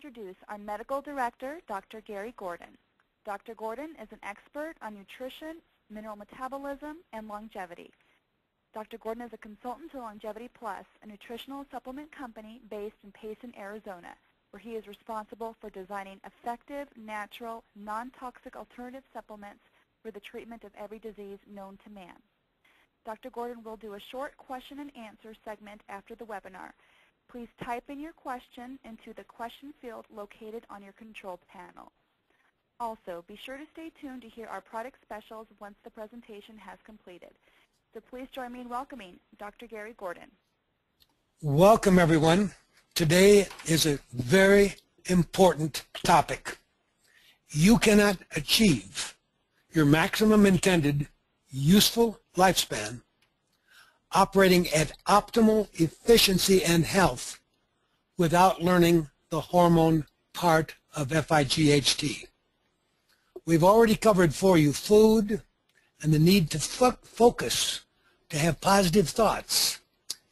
introduce our Medical Director, Dr. Gary Gordon. Dr. Gordon is an expert on nutrition, mineral metabolism, and longevity. Dr. Gordon is a consultant to Longevity Plus, a nutritional supplement company based in Payson, Arizona, where he is responsible for designing effective, natural, non-toxic alternative supplements for the treatment of every disease known to man. Dr. Gordon will do a short question and answer segment after the webinar. Please type in your question into the question field located on your control panel. Also, be sure to stay tuned to hear our product specials once the presentation has completed. So please join me in welcoming Dr. Gary Gordon. Welcome, everyone. Today is a very important topic. You cannot achieve your maximum intended useful lifespan operating at optimal efficiency and health without learning the hormone part of F.I.G.H.T. We've already covered for you food and the need to focus, to have positive thoughts,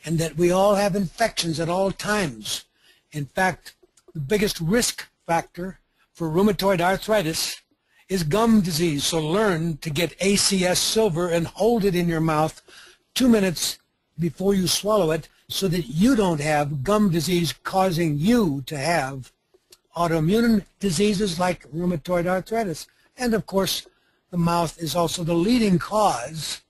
and that we all have infections at all times. In fact, the biggest risk factor for rheumatoid arthritis is gum disease, so learn to get ACS silver and hold it in your mouth 2 minutes before you swallow it so that you don't have gum disease causing you to have autoimmune diseases like rheumatoid arthritis. And of course, the mouth is also the leading cause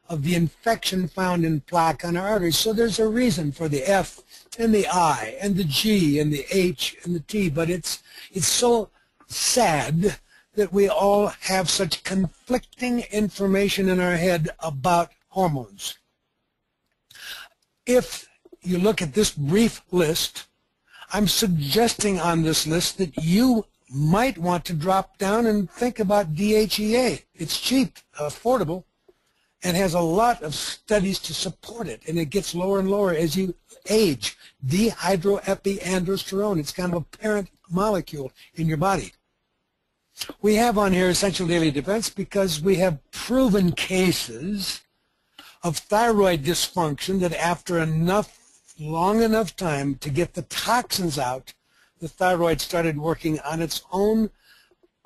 of the infection found in plaque on our arteries. So there's a reason for the F and the I and the G and the H and the T, but it's so sad that we all have such conflicting information in our head about hormones. If you look at this brief list, I'm suggesting on this list that you might want to drop down and think about DHEA. It's cheap, affordable, and has a lot of studies to support it, and it gets lower and lower as you age. Dehydroepiandrosterone, it's kind of a parent molecule in your body. We have on here Essential Daily Defense because we have proven cases of thyroid dysfunction that after long enough time to get the toxins out, the thyroid started working on its own,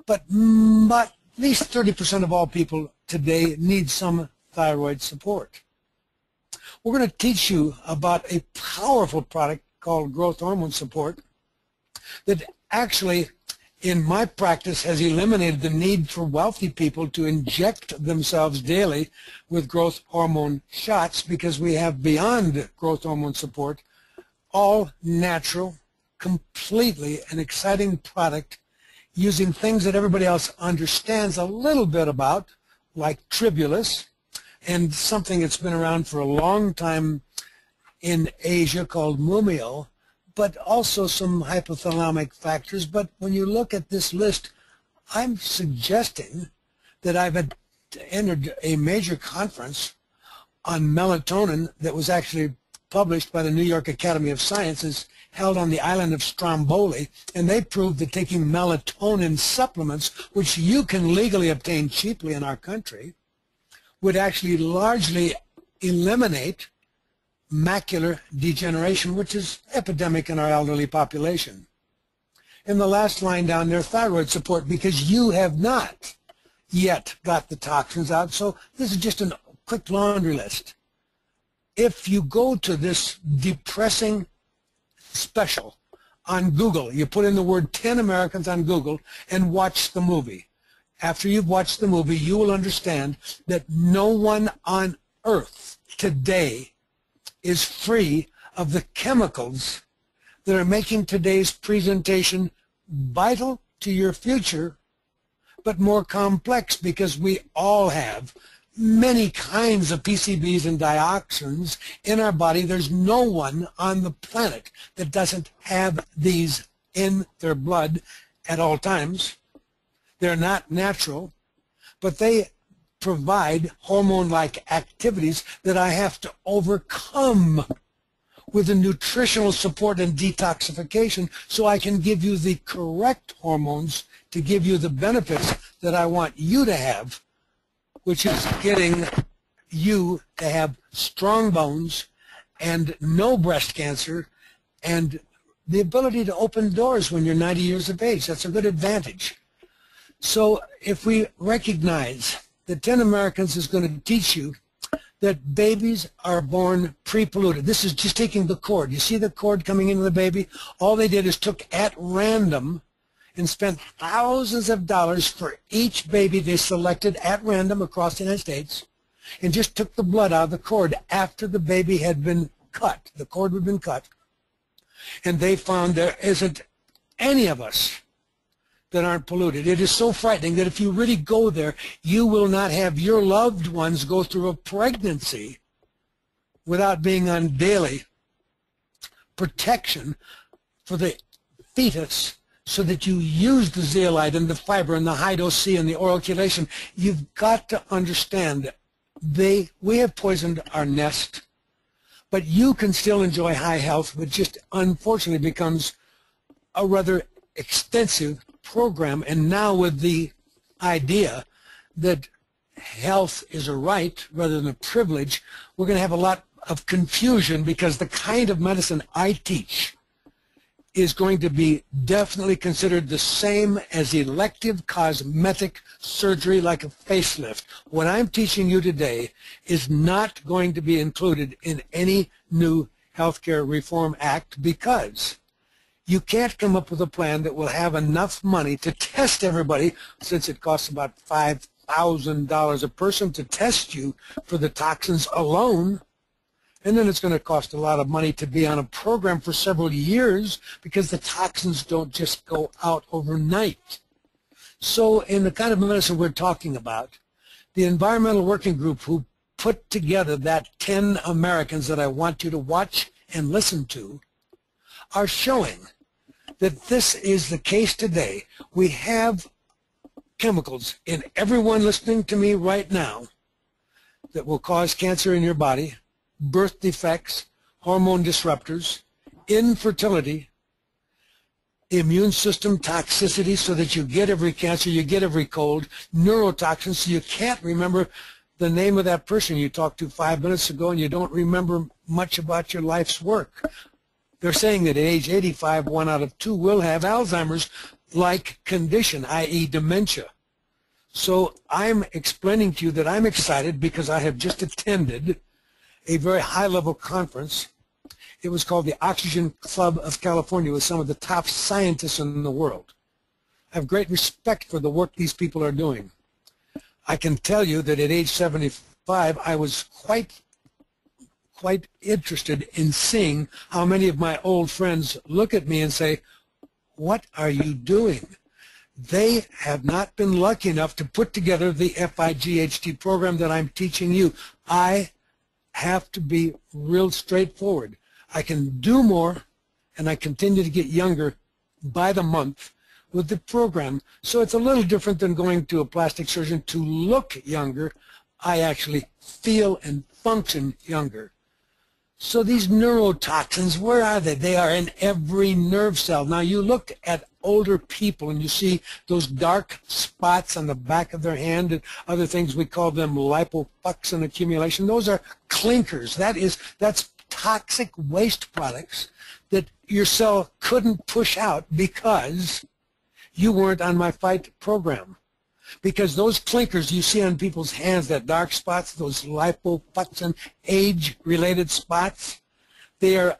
but at least 30% of all people today need some thyroid support. We're going to teach you about a powerful product called growth hormone support that actually, in my practice, has eliminated the need for wealthy people to inject themselves daily with growth hormone shots because we have beyond growth hormone support all natural, completely an exciting product using things that everybody else understands a little bit about, like tribulus, and something that's been around for a long time in Asia called mumio, but also some hypothalamic factors. But when you look at this list, I'm suggesting that I've entered a major conference on melatonin that was actually published by the New York Academy of Sciences, held on the island of Stromboli, and they proved that taking melatonin supplements, which you can legally obtain cheaply in our country, would actually largely eliminate macular degeneration, which is epidemic in our elderly population. In the last line down there, thyroid support, because you have not yet got the toxins out. So this is just a quick laundry list. If you go to this depressing special on Google, you put in the word 10 Americans on Google and watch the movie. After you've watched the movie, you will understand that no one on earth today is free of the chemicals that are making today's presentation vital to your future, but more complex because we all have many kinds of PCBs and dioxins in our body. There's no one on the planet that doesn't have these in their blood at all times. They're not natural, but they provide hormone-like activities that I have to overcome with the nutritional support and detoxification so I can give you the correct hormones to give you the benefits that I want you to have, which is getting you to have strong bones and no breast cancer and the ability to open doors when you're 90 years of age. That's a good advantage. So if we recognize that 10 Americans is going to teach you that babies are born pre-polluted. This is just taking the cord. You see the cord coming into the baby? All they did is took at random and spent thousands of dollars for each baby they selected at random across the United States, and just took the blood out of the cord after the baby had been cut. The cord had been cut. And they found there isn't any of us that aren't polluted. It is so frightening that if you really go there, you will not have your loved ones go through a pregnancy without being on daily protection for the fetus, so that you use the zeolite and the fiber and the high-dose C and the oral chelation. You've got to understand that we have poisoned our nest, but you can still enjoy high health, which just unfortunately becomes a rather extensive program. And now with the idea that health is a right rather than a privilege, we're going to have a lot of confusion, because the kind of medicine I teach is going to be definitely considered the same as elective cosmetic surgery, like a facelift. What I'm teaching you today is not going to be included in any new healthcare reform act, because you can't come up with a plan that will have enough money to test everybody, since it costs about $5,000 a person to test you for the toxins alone. And then it's going to cost a lot of money to be on a program for several years, because the toxins don't just go out overnight. So in the kind of medicine we're talking about, the environmental working group who put together that 10 Americans that I want you to watch and listen to are showing that this is the case today. We have chemicals in everyone listening to me right now that will cause cancer in your body, birth defects, hormone disruptors, infertility, immune system toxicity, so that you get every cancer, you get every cold, neurotoxins, so you can't remember the name of that person you talked to 5 minutes ago, and you don't remember much about your life's work. They're saying that at age 85, 1 out of 2 will have Alzheimer's-like condition, i.e. dementia. So I'm explaining to you that I'm excited because I have just attended a very high-level conference. It was called the Oxygen Club of California, with some of the top scientists in the world. I have great respect for the work these people are doing. I can tell you that at age 75, I was quite interested in seeing how many of my old friends look at me and say, "What are you doing?" They have not been lucky enough to put together the F.I.G.H.T program that I'm teaching you. I have to be real straightforward. I can do more, and I continue to get younger by the month with the program. So it's a little different than going to a plastic surgeon to look younger. I actually feel and function younger. So these neurotoxins, where are they? They are in every nerve cell. Now you look at older people and you see those dark spots on the back of their hand and other things. We call them lipofuscin accumulation. Those are clinkers. That's toxic waste products that your cell couldn't push out because you weren't on my F.I.G.H.T program. Because those clinkers you see on people's hands, that dark spots, those lipofuscin age-related spots, they are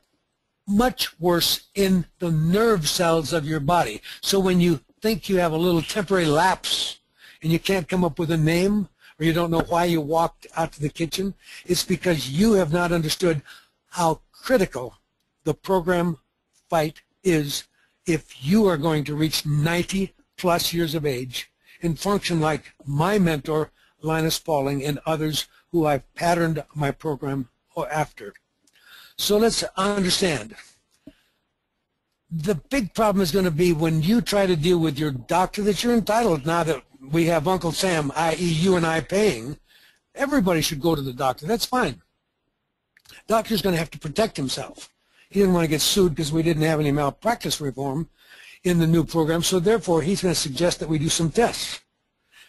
much worse in the nerve cells of your body. So when you think you have a little temporary lapse and you can't come up with a name, or you don't know why you walked out to the kitchen, it's because you have not understood how critical the program F.I.G.H.T is if you are going to reach 90-plus years of age and function like my mentor, Linus Pauling, and others who I've patterned my program after. So let's understand. The big problem is going to be when you try to deal with your doctor that you're entitled, now that we have Uncle Sam, i.e. you and I, paying. Everybody should go to the doctor. That's fine. Doctor's going to have to protect himself. He didn't want to get sued because we didn't have any malpractice reform in the new program, so therefore he's going to suggest that we do some tests.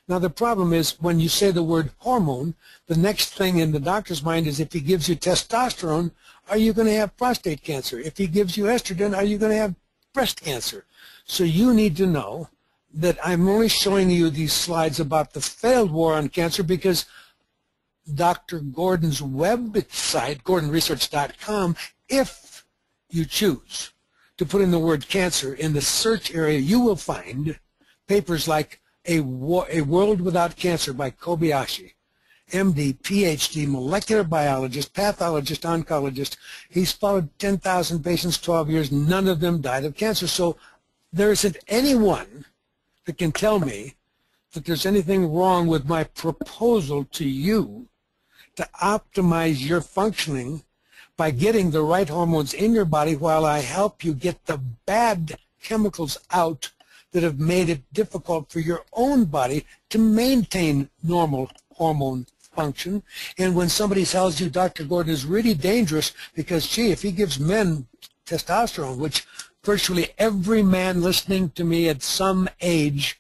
Now the problem is when you say the word hormone, the next thing in the doctor's mind is if he gives you testosterone, are you going to have prostate cancer? If he gives you estrogen, are you going to have breast cancer? So you need to know that I'm only showing you these slides about the failed war on cancer because Dr. Gordon's website, gordonresearch.com, if you choose to put in the word cancer in the search area, you will find papers like A World Without Cancer by Kobayashi, MD, Ph.D., molecular biologist, pathologist, oncologist. He's followed 10,000 patients, 12 years. None of them died of cancer. So there isn't anyone that can tell me that there's anything wrong with my proposal to you to optimize your functioning by getting the right hormones in your body while I help you get the bad chemicals out that have made it difficult for your own body to maintain normal hormone function. And when somebody tells you Dr. Gordon is really dangerous because, gee, if he gives men testosterone, which virtually every man listening to me at some age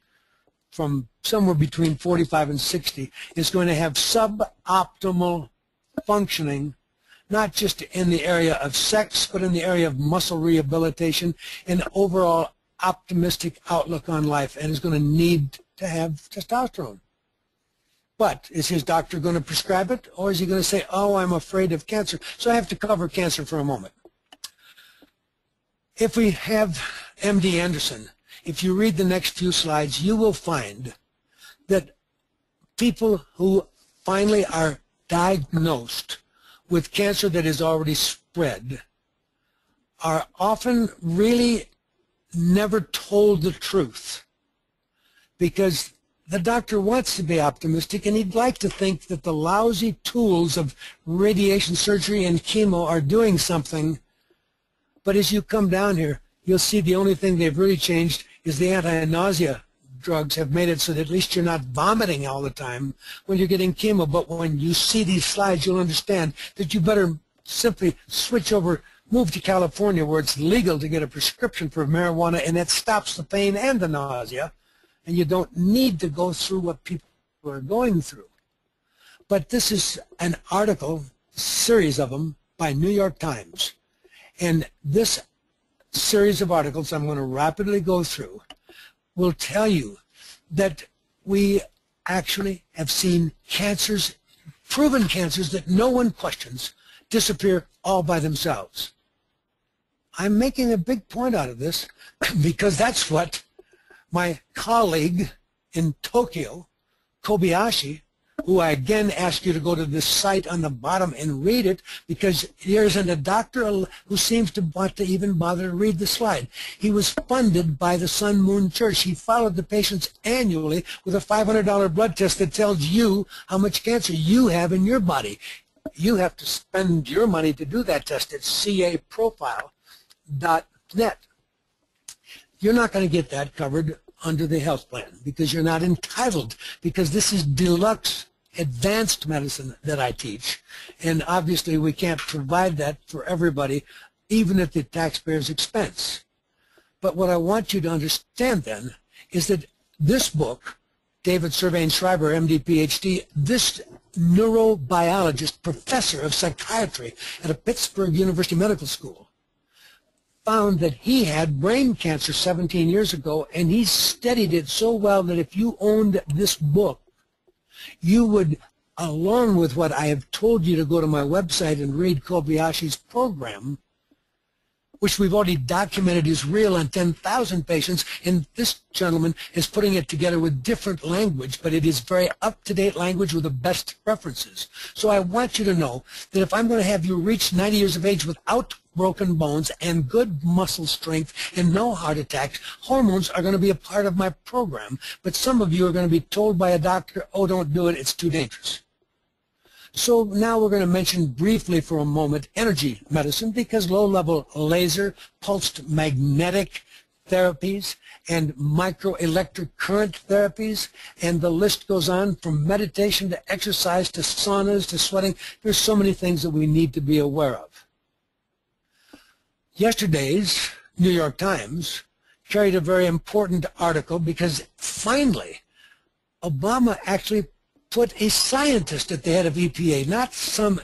from somewhere between 45 and 60 is going to have suboptimal functioning, not just in the area of sex, but in the area of muscle rehabilitation and overall optimistic outlook on life, and is going to need to have testosterone. But is his doctor going to prescribe it, or is he going to say, oh, I'm afraid of cancer? So I have to cover cancer for a moment. If we have MD Anderson, if you read the next few slides, you will find that people who finally are diagnosed with cancer that is already spread are often really never told the truth because the doctor wants to be optimistic and he'd like to think that the lousy tools of radiation surgery and chemo are doing something. But as you come down here, you'll see the only thing they've really changed is the anti-nausea drugs have made it so that at least you're not vomiting all the time when you're getting chemo. But when you see these slides, you'll understand that you better simply switch over, move to California where it's legal to get a prescription for marijuana, and that stops the pain and the nausea, and you don't need to go through what people are going through. But this is an article, series of them, by New York Times. And this series of articles I'm going to rapidly go through will tell you that we actually have seen cancers, proven cancers that no one questions, disappear all by themselves. I'm making a big point out of this because that's what my colleague in Tokyo, Kobayashi, who I again ask you to go to this site on the bottom and read it because there isn't a doctor who seems to want to even bother to read the slide. He was funded by the Sun Moon Church. He followed the patients annually with a $500 blood test that tells you how much cancer you have in your body. You have to spend your money to do that test at caprofile.net. You're not going to get that covered under the health plan because you're not entitled, because this is deluxe advanced medicine that I teach, and obviously we can't provide that for everybody, even at the taxpayer's expense. But what I want you to understand then is that this book, David Servain Schreiber, MD, PhD, this neurobiologist, professor of psychiatry at a Pittsburgh University Medical School, found that he had brain cancer 17 years ago, and he studied it so well that if you owned this book, you would, along with what I have told you to go to my website and read Kobayashi's program, which we've already documented is real on 10,000 patients, and this gentleman is putting it together with different language, but it is very up-to-date language with the best references. So I want you to know that if I'm going to have you reach 90 years of age without broken bones and good muscle strength and no heart attacks, hormones are going to be a part of my program. But some of you are going to be told by a doctor, oh, don't do it, it's too dangerous. So now we're going to mention briefly for a moment energy medicine, because low-level laser, pulsed magnetic therapies, and microelectric current therapies, and the list goes on from meditation to exercise to saunas to sweating. There's so many things that we need to be aware of. Yesterday's New York Times carried a very important article because finally Obama actually put a scientist at the head of EPA, not some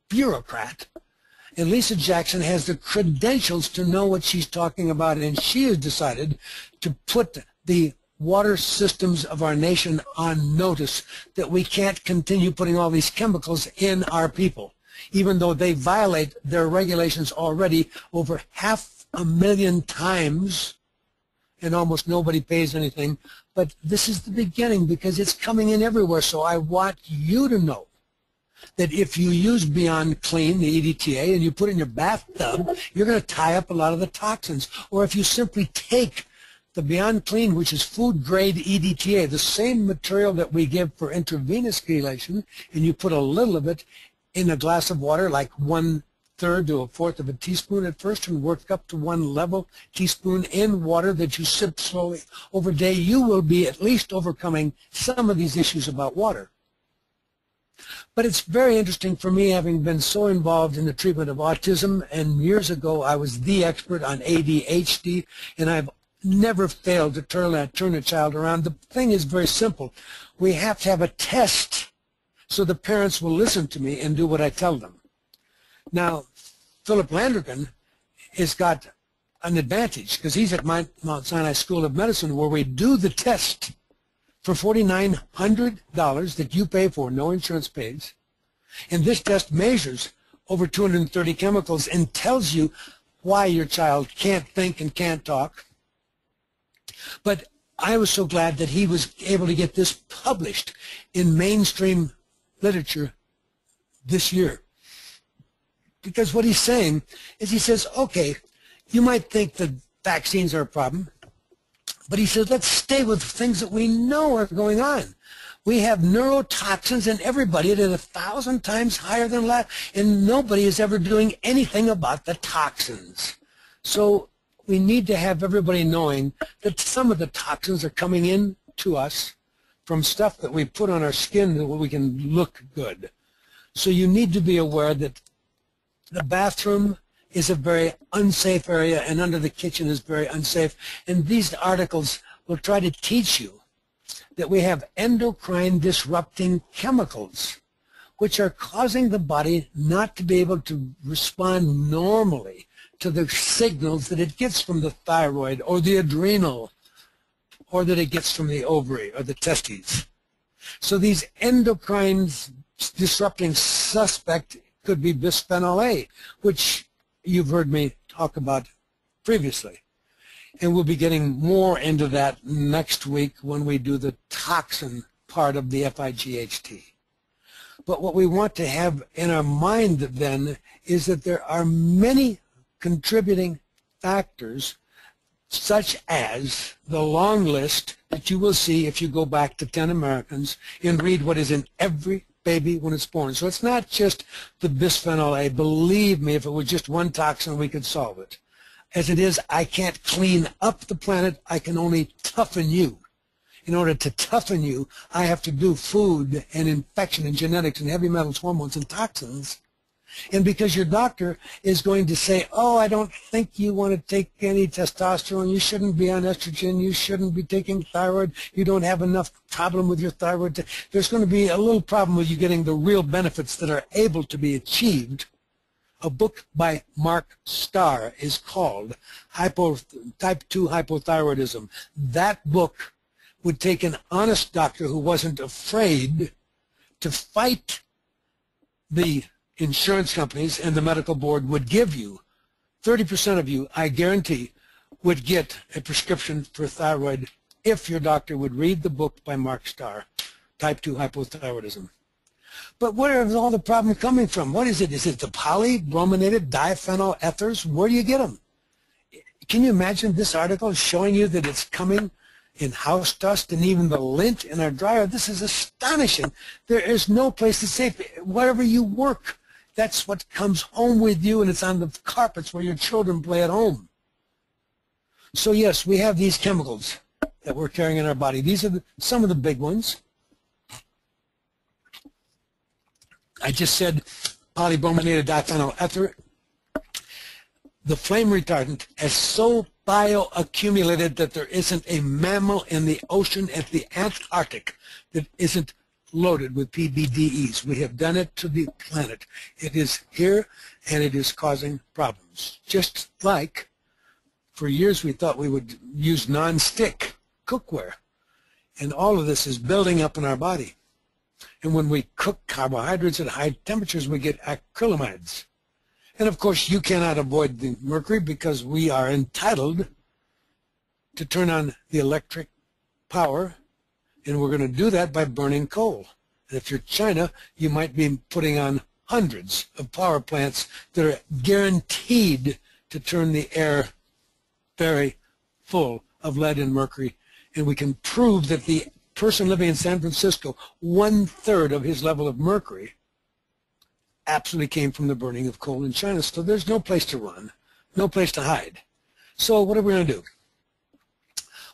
bureaucrat. And Lisa Jackson has the credentials to know what she's talking about, and she has decided to put the water systems of our nation on notice that we can't continue putting all these chemicals in our people, even though they violate their regulations already over 500,000 times, and almost nobody pays anything. But this is the beginning, because it's coming in everywhere. So I want you to know that if you use Beyond Clean, the EDTA, and you put it in your bathtub, you're going to tie up a lot of the toxins. Or if you simply take the Beyond Clean, which is food-grade EDTA, the same material that we give for intravenous chelation, and you put a little of it in a glass of water, like 1/3 to 1/4 of a teaspoon at first, and work up to 1 level teaspoon in water that you sip slowly over a day, you will be at least overcoming some of these issues about water. But it's very interesting for me, having been so involved in the treatment of autism, and years ago I was the expert on ADHD, and I've never failed to turn a child around. The thing is very simple. We have to have a test so the parents will listen to me and do what I tell them. Now, Philip Landrigan has got an advantage, because he's at Mount Sinai School of Medicine, where we do the test for $4,900 that you pay for, no insurance pays. And this test measures over 230 chemicals and tells you why your child can't think and can't talk. But I was so glad that he was able to get this published in mainstream literature this year. Because what he's saying is, he says, okay, you might think that vaccines are a problem, but he says, let's stay with things that we know are going on. We have neurotoxins in everybody that are 1,000 times higher than last, and nobody is ever doing anything about the toxins. So we need to have everybody knowing that some of the toxins are coming in to us from stuff that we put on our skin that we can look good. So you need to be aware that the bathroom is a very unsafe area, and under the kitchen is very unsafe. And these articles will try to teach you that we have endocrine disrupting chemicals, which are causing the body not to be able to respond normally to the signals that it gets from the thyroid or the adrenal, or that it gets from the ovary or the testes. So these endocrine disrupting suspect could be bisphenol A, which you've heard me talk about previously. And we'll be getting more into that next week when we do the toxin part of the F.I.G.H.T. But what we want to have in our mind then is that there are many contributing factors, such as the long list that you will see if you go back to 10 Americans and read what is in every baby when it's born. So it's not just the bisphenol A. Believe me, if it was just one toxin, we could solve it. As it is, I can't clean up the planet. I can only toughen you. In order to toughen you, I have to do food and infection and genetics and heavy metals, hormones, and toxins. And because your doctor is going to say, oh, I don't think you want to take any testosterone, you shouldn't be on estrogen, you shouldn't be taking thyroid, you don't have enough problem with your thyroid, there's going to be a little problem with you getting the real benefits that are able to be achieved. A book by Mark Starr is called Type 2 Hypothyroidism. That book would take an honest doctor who wasn't afraid to fight the insurance companies, and the medical board would give you, 30% of you, I guarantee, would get a prescription for thyroid if your doctor would read the book by Mark Starr, Type 2 Hypothyroidism. But where is all the problem coming from? What is it? Is it the polybrominated diphenyl ethers? Where do you get them? Can you imagine this article showing you that it's coming in house dust and even the lint in our dryer? This is astonishing. There is no place that's safe. Wherever you work, that's what comes home with you, and it's on the carpets where your children play at home. So yes, we have these chemicals that we're carrying in our body. These are some of the big ones. I just said polybrominated diphenyl ether. The flame retardant is so bioaccumulated that there isn't a mammal in the ocean at the Antarctic that isn't loaded with PBDEs. We have done it to the planet. It is here, and it is causing problems. Just like for years we thought we would use non-stick cookware, and all of this is building up in our body. And when we cook carbohydrates at high temperatures, we get acrylamides. And of course, you cannot avoid the mercury because we are entitled to turn on the electric power, and we're going to do that by burning coal. And if you're China, you might be putting on hundreds of power plants that are guaranteed to turn the air very full of lead and mercury. And we can prove that the person living in San Francisco, 1/3 of his level of mercury absolutely came from the burning of coal in China. So there's no place to run, no place to hide. So what are we going to do?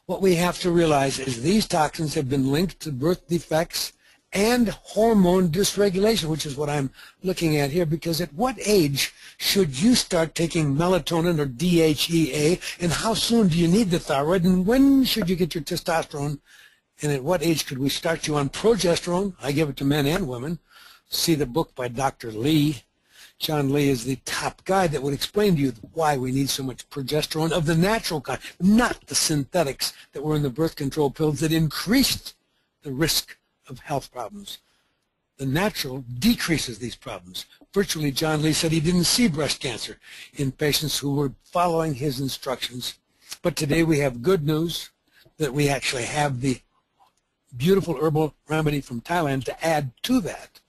What we have to realize is these toxins have been linked to birth defects and hormone dysregulation, which is what I'm looking at here, because at what age should you start taking melatonin or DHEA, and how soon do you need the thyroid, and when should you get your testosterone, and at what age could we start you on progesterone? I give it to men and women. See the book by Dr. Lee. John Lee is the top guy that would explain to you why we need so much progesterone of the natural kind, not the synthetics that were in the birth control pills that increased the risk of health problems. The natural decreases these problems. Virtually, John Lee said he didn't see breast cancer in patients who were following his instructions. But today we have good news that we actually have the beautiful herbal remedy from Thailand to add to that.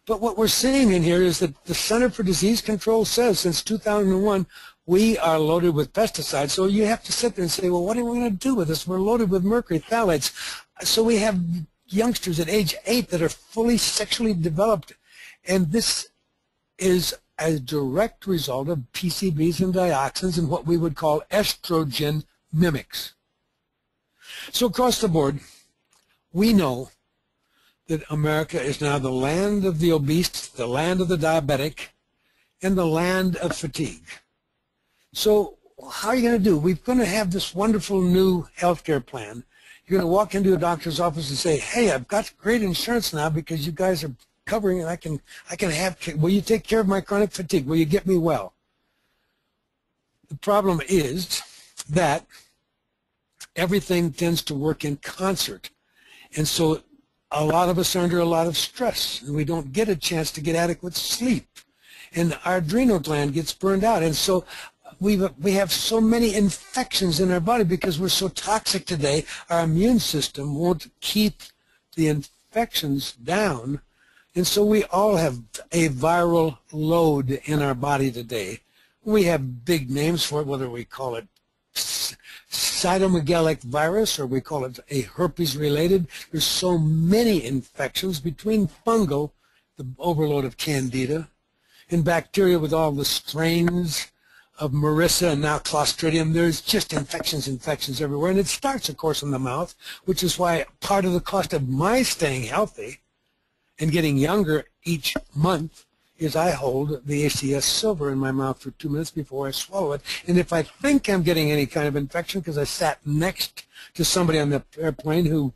But what we're seeing in here is that the Center for Disease Control says since 2001 we are loaded with pesticides. So you have to sit there and say, well, what are we going to do with this? We're loaded with mercury phthalates. So we have youngsters at age 8 that are fully sexually developed. And this is a direct result of PCBs and dioxins and what we would call estrogen mimics. So across the board, we know that America is now the land of the obese, the land of the diabetic, and the land of fatigue. So how are you going to do? We're going to have this wonderful new health care plan. You're going to walk into a doctor's office and say, hey, I've got great insurance now because you guys are covering it. I can have, will you take care of my chronic fatigue? Will you get me well? The problem is that everything tends to work in concert. And so a lot of us are under a lot of stress, and we don't get a chance to get adequate sleep. And our adrenal gland gets burned out. And so we have so many infections in our body because we're so toxic today. Our immune system won't keep the infections down. And so we all have a viral load in our body today. We have big names for it, whether we call it cytomegalic virus or we call it a herpes-related. There's so many infections between fungal, the overload of candida, and bacteria with all the strains of Marissa and now Clostridium. There's just infections everywhere. And it starts, of course, in the mouth, which is why part of the cost of my staying healthy and getting younger each month is I hold the ACS silver in my mouth for 2 minutes before I swallow it. And if I think I'm getting any kind of infection because I sat next to somebody on the airplane who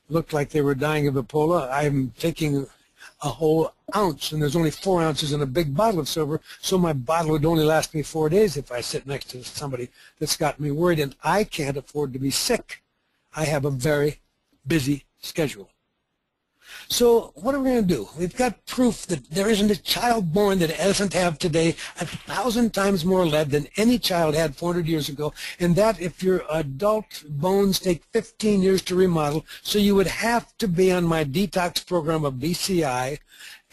looked like they were dying of Ebola, I'm taking a whole ounce, and there's only 4 ounces in a big bottle of silver, so my bottle would only last me 4 days if I sit next to somebody that's got me worried, and I can't afford to be sick. I have a very busy schedule. So what are we going to do? We've got proof that there isn't a child born that doesn't have today 1,000 times more lead than any child had 400 years ago, and that if your adult bones take 15 years to remodel, so you would have to be on my detox program of BCI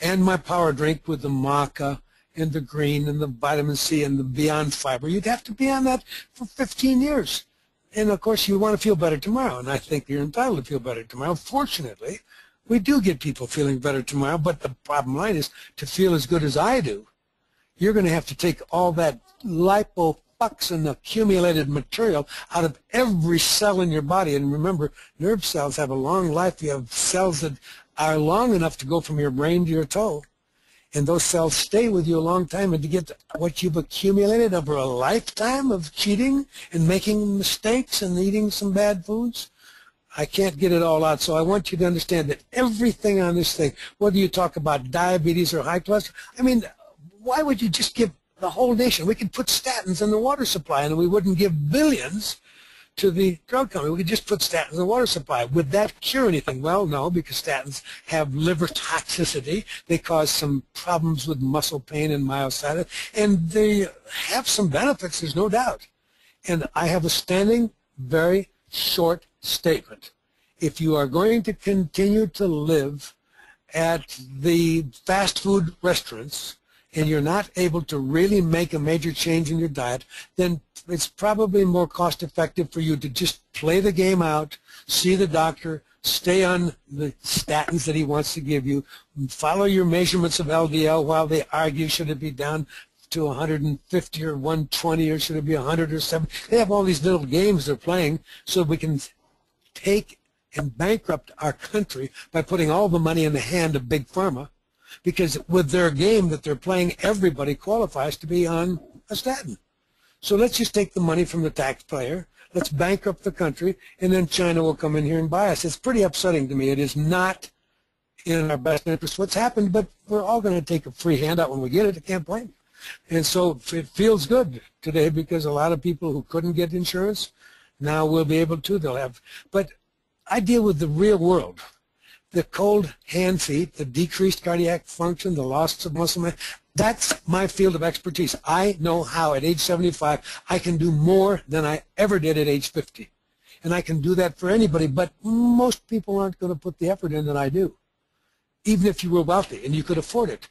and my power drink with the maca and the green and the vitamin C and the Beyond Fiber. You'd have to be on that for 15 years. And, of course, you want to feel better tomorrow, and I think you're entitled to feel better tomorrow. Fortunately, we do get people feeling better tomorrow, but the bottom line is to feel as good as I do, you're going to have to take all that lipofuxin accumulated material out of every cell in your body. And remember, nerve cells have a long life. You have cells that are long enough to go from your brain to your toe. And those cells stay with you a long time. And to get what you've accumulated over a lifetime of cheating and making mistakes and eating some bad foods, I can't get it all out, so I want you to understand that everything on this thing, whether you talk about diabetes or high cholesterol, I mean, why would you just give the whole nation? We could put statins in the water supply, and we wouldn't give billions to the drug company. We could just put statins in the water supply. Would that cure anything? Well, no, because statins have liver toxicity. They cause some problems with muscle pain and myositis, and they have some benefits, there's no doubt. And I have a standing, very short statement. If you are going to continue to live at the fast food restaurants and you're not able to really make a major change in your diet, then it's probably more cost effective for you to just play the game out, see the doctor, stay on the statins that he wants to give you, follow your measurements of LDL while they argue should it be down to 150 or 120 or should it be 100 or 70. They have all these little games they're playing so we can take and bankrupt our country by putting all the money in the hand of Big Pharma, because with their game that they're playing, everybody qualifies to be on a statin. So let's just take the money from the taxpayer, let's bankrupt the country, and then China will come in here and buy us. It's pretty upsetting to me. It is not in our best interest what's happened, but we're all going to take a free handout when we get it. I can't blame. And so it feels good today because a lot of people who couldn't get insurance now will be able to. They'll have. But I deal with the real world. The cold hand feet, the decreased cardiac function, the loss of muscle mass. That's my field of expertise. I know how at age 75 I can do more than I ever did at age 50. And I can do that for anybody, but most people aren't going to put the effort in that I do. Even if you were wealthy and you could afford it.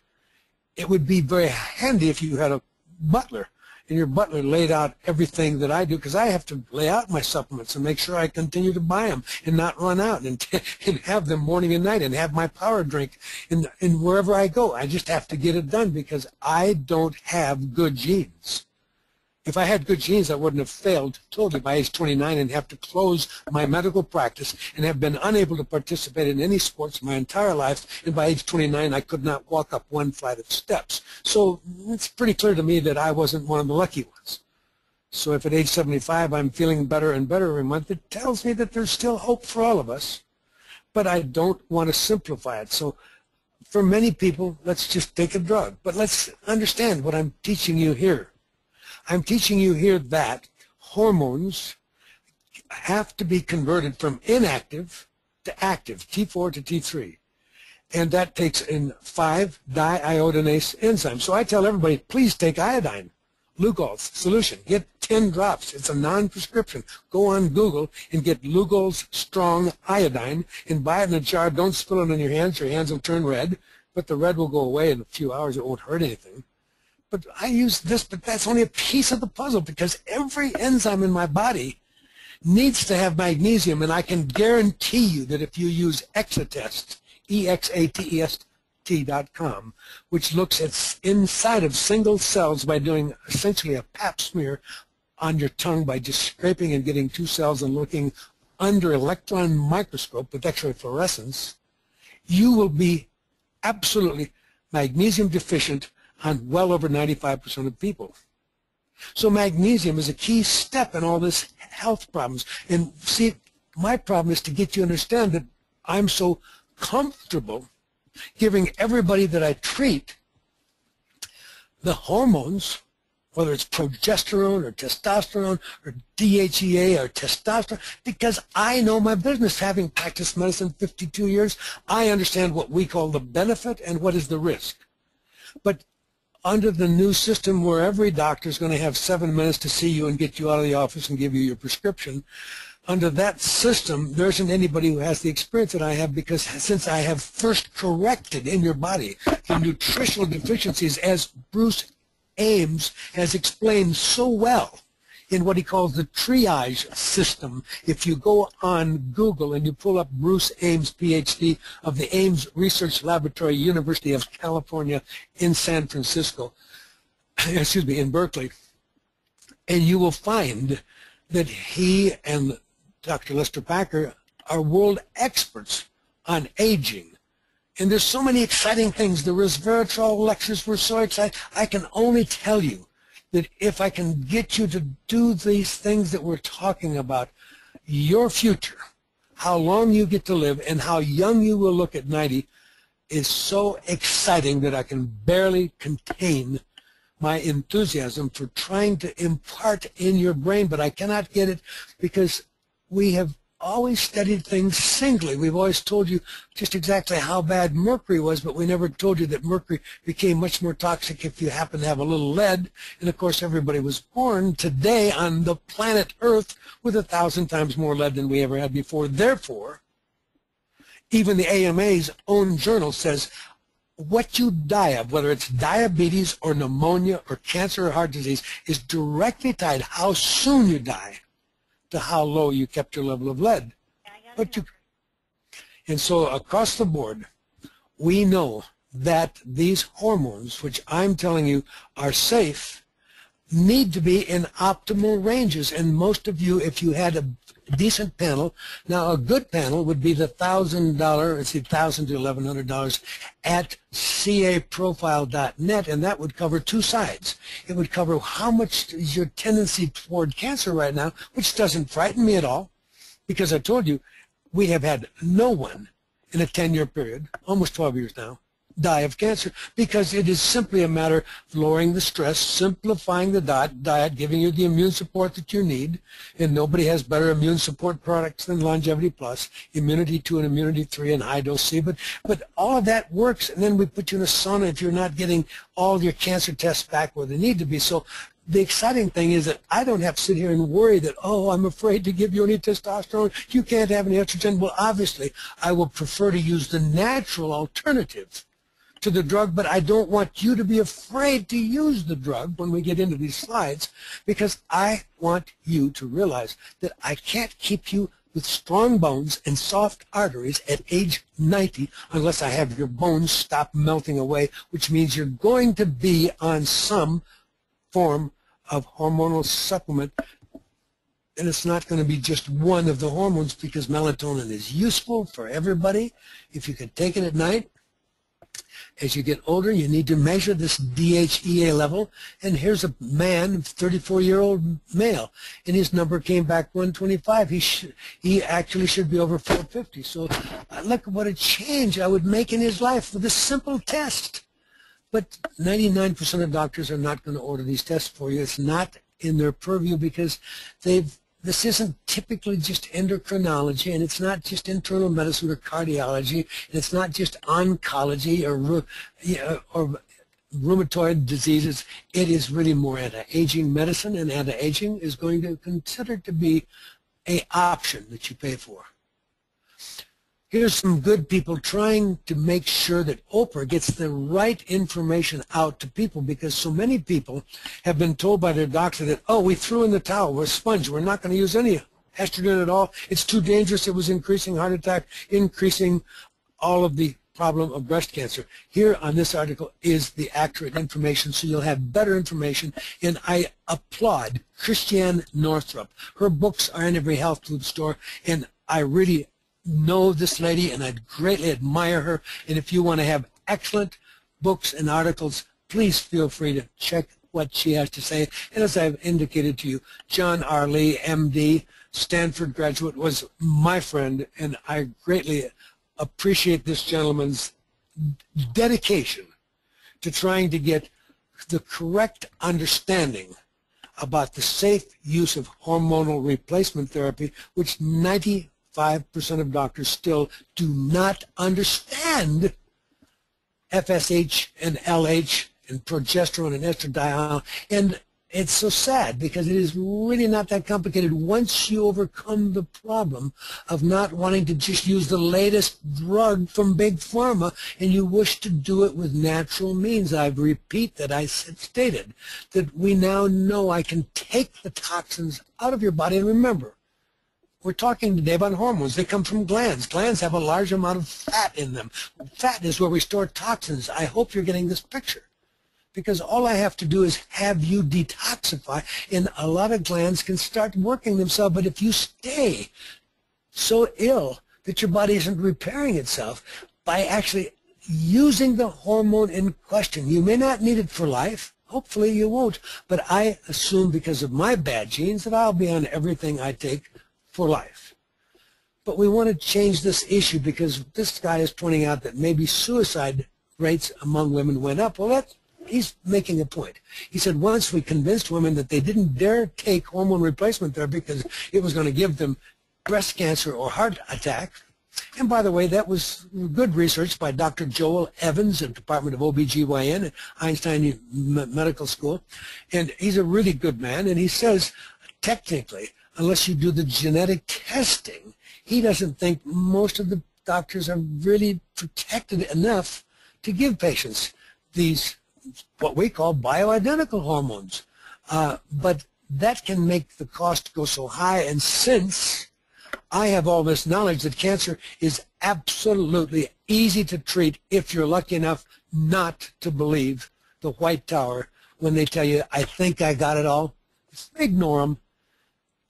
It would be very handy if you had a butler and your butler laid out everything that I do, because I have to lay out my supplements and make sure I continue to buy them and not run out and have them morning and night and have my power drink and wherever I go. I just have to get it done because I don't have good genes. If I had good genes, I wouldn't have failed totally by age 29 and have to close my medical practice and have been unable to participate in any sports my entire life. And by age 29, I could not walk up one flight of steps. So it's pretty clear to me that I wasn't one of the lucky ones. So if at age 75 I'm feeling better and better every month, it tells me that there's still hope for all of us. But I don't want to simplify it. So for many people, let's just take a drug. But let's understand what I'm teaching you here. I'm teaching you here that hormones have to be converted from inactive to active, T4 to T3. And that takes in 5-deiodinase enzyme. So I tell everybody, please take iodine, Lugol's solution. Get 10 drops. It's a non-prescription. Go on Google and get Lugol's Strong Iodine and buy it in a jar. Don't spill it on your hands. Your hands will turn red, but the red will go away in a few hours. It won't hurt anything. But I use this, but that's only a piece of the puzzle because every enzyme in my body needs to have magnesium, and I can guarantee you that if you use Exatest, EXATEST.com, which looks at inside of single cells by doing essentially a pap smear on your tongue by just scraping and getting 2 cells and looking under electron microscope with X-ray fluorescence, you will be absolutely magnesium deficient on well over 95% of people. So magnesium is a key step in all this health problems. And see, my problem is to get you to understand that I'm so comfortable giving everybody that I treat the hormones, whether it's progesterone or testosterone or DHEA or testosterone, because I know my business. Having practiced medicine 52 years, I understand what we call the benefit and what is the risk. But under the new system where every doctor is going to have 7 minutes to see you and get you out of the office and give you your prescription, under that system, there isn't anybody who has the experience that I have, because since I have first corrected in your body the nutritional deficiencies, as Bruce Ames has explained so well in what he calls the triage system. If you go on Google and you pull up Bruce Ames, Ph.D. of the Ames Research Laboratory, University of California in San Francisco, excuse me, in Berkeley, and you will find that he and Dr. Lester Packer are world experts on aging. And there's so many exciting things. The resveratrol lectures were so exciting. I can only tell you that if I can get you to do these things that we're talking about, your future how long you get to live and how young you will look at 90 is so exciting that I can barely contain my enthusiasm for trying to impart in your brain, but I cannot get it because we have always studied things singly. We've always told you just exactly how bad mercury was, but we never told you that mercury became much more toxic if you happen to have a little lead. And of course, everybody was born today on the planet Earth with 1,000 times more lead than we ever had before. Therefore, even the AMA's own journal says what you die of, whether it's diabetes or pneumonia or cancer or heart disease, is directly tied how soon you die to how low you kept your level of lead. And so across the board, we know that these hormones, which I'm telling you are safe, need to be in optimal ranges. And most of you, if you had a decent panel, now a good panel would be the $1,000, it's $1,000 to $1,100 at caprofile.net, and that would cover two sides. It would cover how much is your tendency toward cancer right now, which doesn't frighten me at all, because I told you we have had no one in a 10-year period, almost 12 years now, die of cancer, because it is simply a matter of lowering the stress, simplifying the diet, giving you the immune support that you need, and nobody has better immune support products than Longevity Plus, Immunity 2 and Immunity 3 and High Dose C, but all of that works, and then we put you in a sauna if you're not getting all your cancer tests back where they need to be. So the exciting thing is that I don't have to sit here and worry that, oh, I'm afraid to give you any testosterone, you can't have any estrogen. Well, obviously, I will prefer to use the natural alternative to the drug, but I don't want you to be afraid to use the drug when we get into these slides, because I want you to realize that I can't keep you with strong bones and soft arteries at age 90 unless I have your bones stop melting away, which means you're going to be on some form of hormonal supplement, and it's not going to be just one of the hormones, because melatonin is useful for everybody. If you can take it at night, as you get older, you need to measure this DHEA level. And here's a man, 34-year-old male, and his number came back 125. He actually should be over 450. So look what a change I would make in his life with a simple test. But 99% of doctors are not going to order these tests for you. It's not in their purview, because this isn't typically just endocrinology, and it's not just internal medicine or cardiology, and it's not just oncology or rheumatoid diseases. It is really more anti-aging medicine, and anti-aging is going to consider to be an option that you pay for. Here's some good people trying to make sure that Oprah gets the right information out to people, because so many people have been told by their doctor that, oh, we threw in the towel, we're a sponge, we're not going to use any estrogen at all, it's too dangerous, it was increasing heart attack, increasing all of the problem of breast cancer. Here on this article is the accurate information, so you'll have better information, and I applaud Christiane Northrup. Her books are in every health food store, and I really know this lady, and I greatly admire her. And if you want to have excellent books and articles, please feel free to check what she has to say. And as I've indicated to you, John R. Lee, MD, Stanford graduate, was my friend, and I greatly appreciate this gentleman's dedication to trying to get the correct understanding about the safe use of hormonal replacement therapy, which 95% of doctors still do not understand. FSH and LH and progesterone and estradiol, and it's so sad because it is really not that complicated once you overcome the problem of not wanting to just use the latest drug from Big Pharma, and you wish to do it with natural means. I repeat that I stated that we now know I can take the toxins out of your body. And remember, we're talking today about hormones. They come from glands. Glands have a large amount of fat in them. Fat is where we store toxins. I hope you're getting this picture, because all I have to do is have you detoxify, and a lot of glands can start working themselves. But if you stay so ill that your body isn't repairing itself by actually using the hormone in question, you may not need it for life. Hopefully you won't. But I assume because of my bad genes that I'll be on everything I take for life. But we want to change this issue because this guy is pointing out that maybe suicide rates among women went up. Well, he's making a point. He said once we convinced women that they didn't dare take hormone replacement therapy because it was going to give them breast cancer or heart attack. And by the way, that was good research by Dr. Joel Evans at the Department of OBGYN at Einstein Medical School. And he's a really good man. And he says, technically, unless you do the genetic testing, he doesn't think most of the doctors are really protected enough to give patients these, what we call bioidentical hormones. But that can make the cost go so high. And since I have all this knowledge that cancer is absolutely easy to treat if you're lucky enough not to believe the White Tower when they tell you, I think I got it all. Ignore them.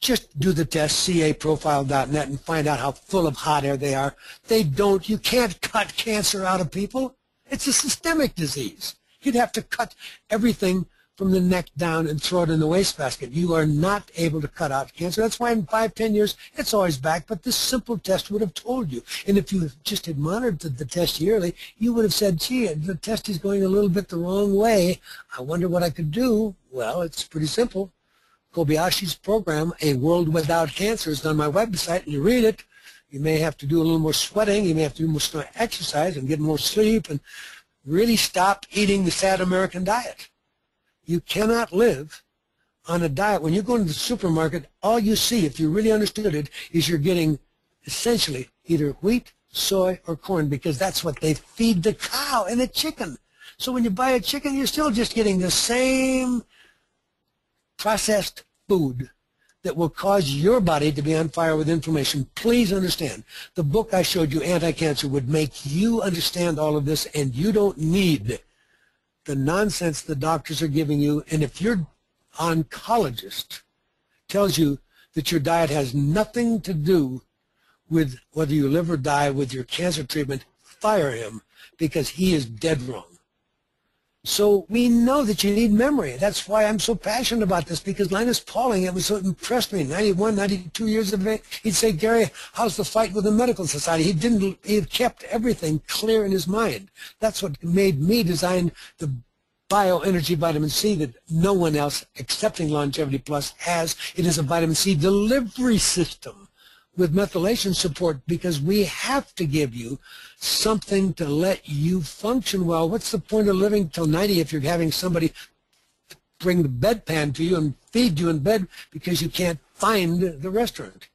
Just do the test, caprofile.net, and find out how full of hot air they are. They don't. You can't cut cancer out of people. It's a systemic disease. You'd have to cut everything from the neck down and throw it in the wastebasket. You are not able to cut out cancer. That's why in 5, 10 years, it's always back. But this simple test would have told you. And if you just had monitored the test yearly, you would have said, gee, the test is going a little bit the wrong way. I wonder what I could do. Well, it's pretty simple. Kobayashi's program, A World Without Cancer, is on my website, and you read it. You may have to do a little more sweating. You may have to do more exercise and get more sleep and really stop eating the sad American diet. You cannot live on a diet. When you go into the supermarket, all you see, if you really understood it, is you're getting essentially either wheat, soy, or corn because that's what they feed the cow and the chicken. So when you buy a chicken, you're still just getting the same processed food that will cause your body to be on fire with inflammation. Please understand, the book I showed you, Anti-Cancer, would make you understand all of this, and you don't need the nonsense the doctors are giving you. And if your oncologist tells you that your diet has nothing to do with whether you live or die with your cancer treatment, fire him, because he is dead wrong. So we know that you need memory. That's why I'm so passionate about this, because Linus Pauling, it was so impressed me, 91, 92 years of age. He'd say, Gary, how's the fight with the medical society? He kept everything clear in his mind. That's what made me design the bioenergy vitamin C that no one else, excepting Longevity Plus, has. It is a vitamin C delivery system with methylation support, because we have to give you something to let you function well. What's the point of living till 90 if you're having somebody bring the bedpan to you and feed you in bed because you can't find the restaurant?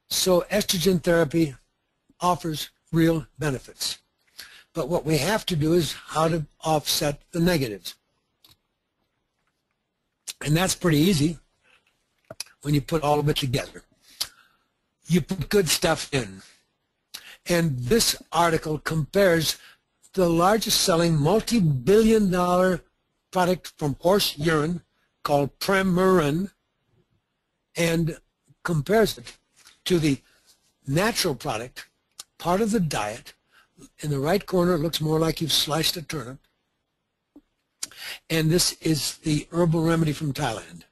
So estrogen therapy offers real benefits. But what we have to do is how to offset the negatives. And that's pretty easy when you put all of it together. You put good stuff in. And this article compares the largest selling multi-billion-dollar product from horse urine called Premarin and compares it to the natural product, part of the diet. In the right corner, it looks more like you've sliced a turnip. And this is the herbal remedy from Thailand.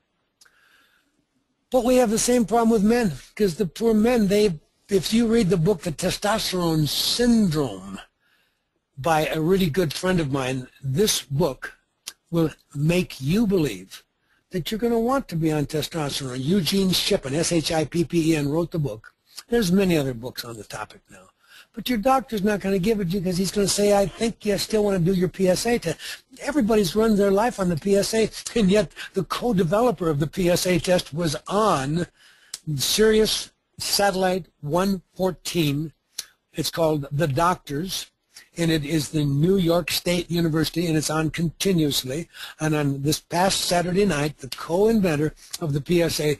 But we have the same problem with men, because the poor men, if you read the book, The Testosterone Syndrome, by a really good friend of mine, this book will make you believe that you're going to want to be on testosterone. Eugene Shippen, S-H-I-P-P-E-N, wrote the book. There's many other books on the topic now. But your doctor's not going to give it to you because he's going to say, I think you still want to do your PSA test. Everybody's run their life on the PSA, and yet the co-developer of the PSA test was on Sirius Satellite 114. It's called The Doctors, and it is the New York State University, and it's on continuously. And on this past Saturday night, the co-inventor of the PSA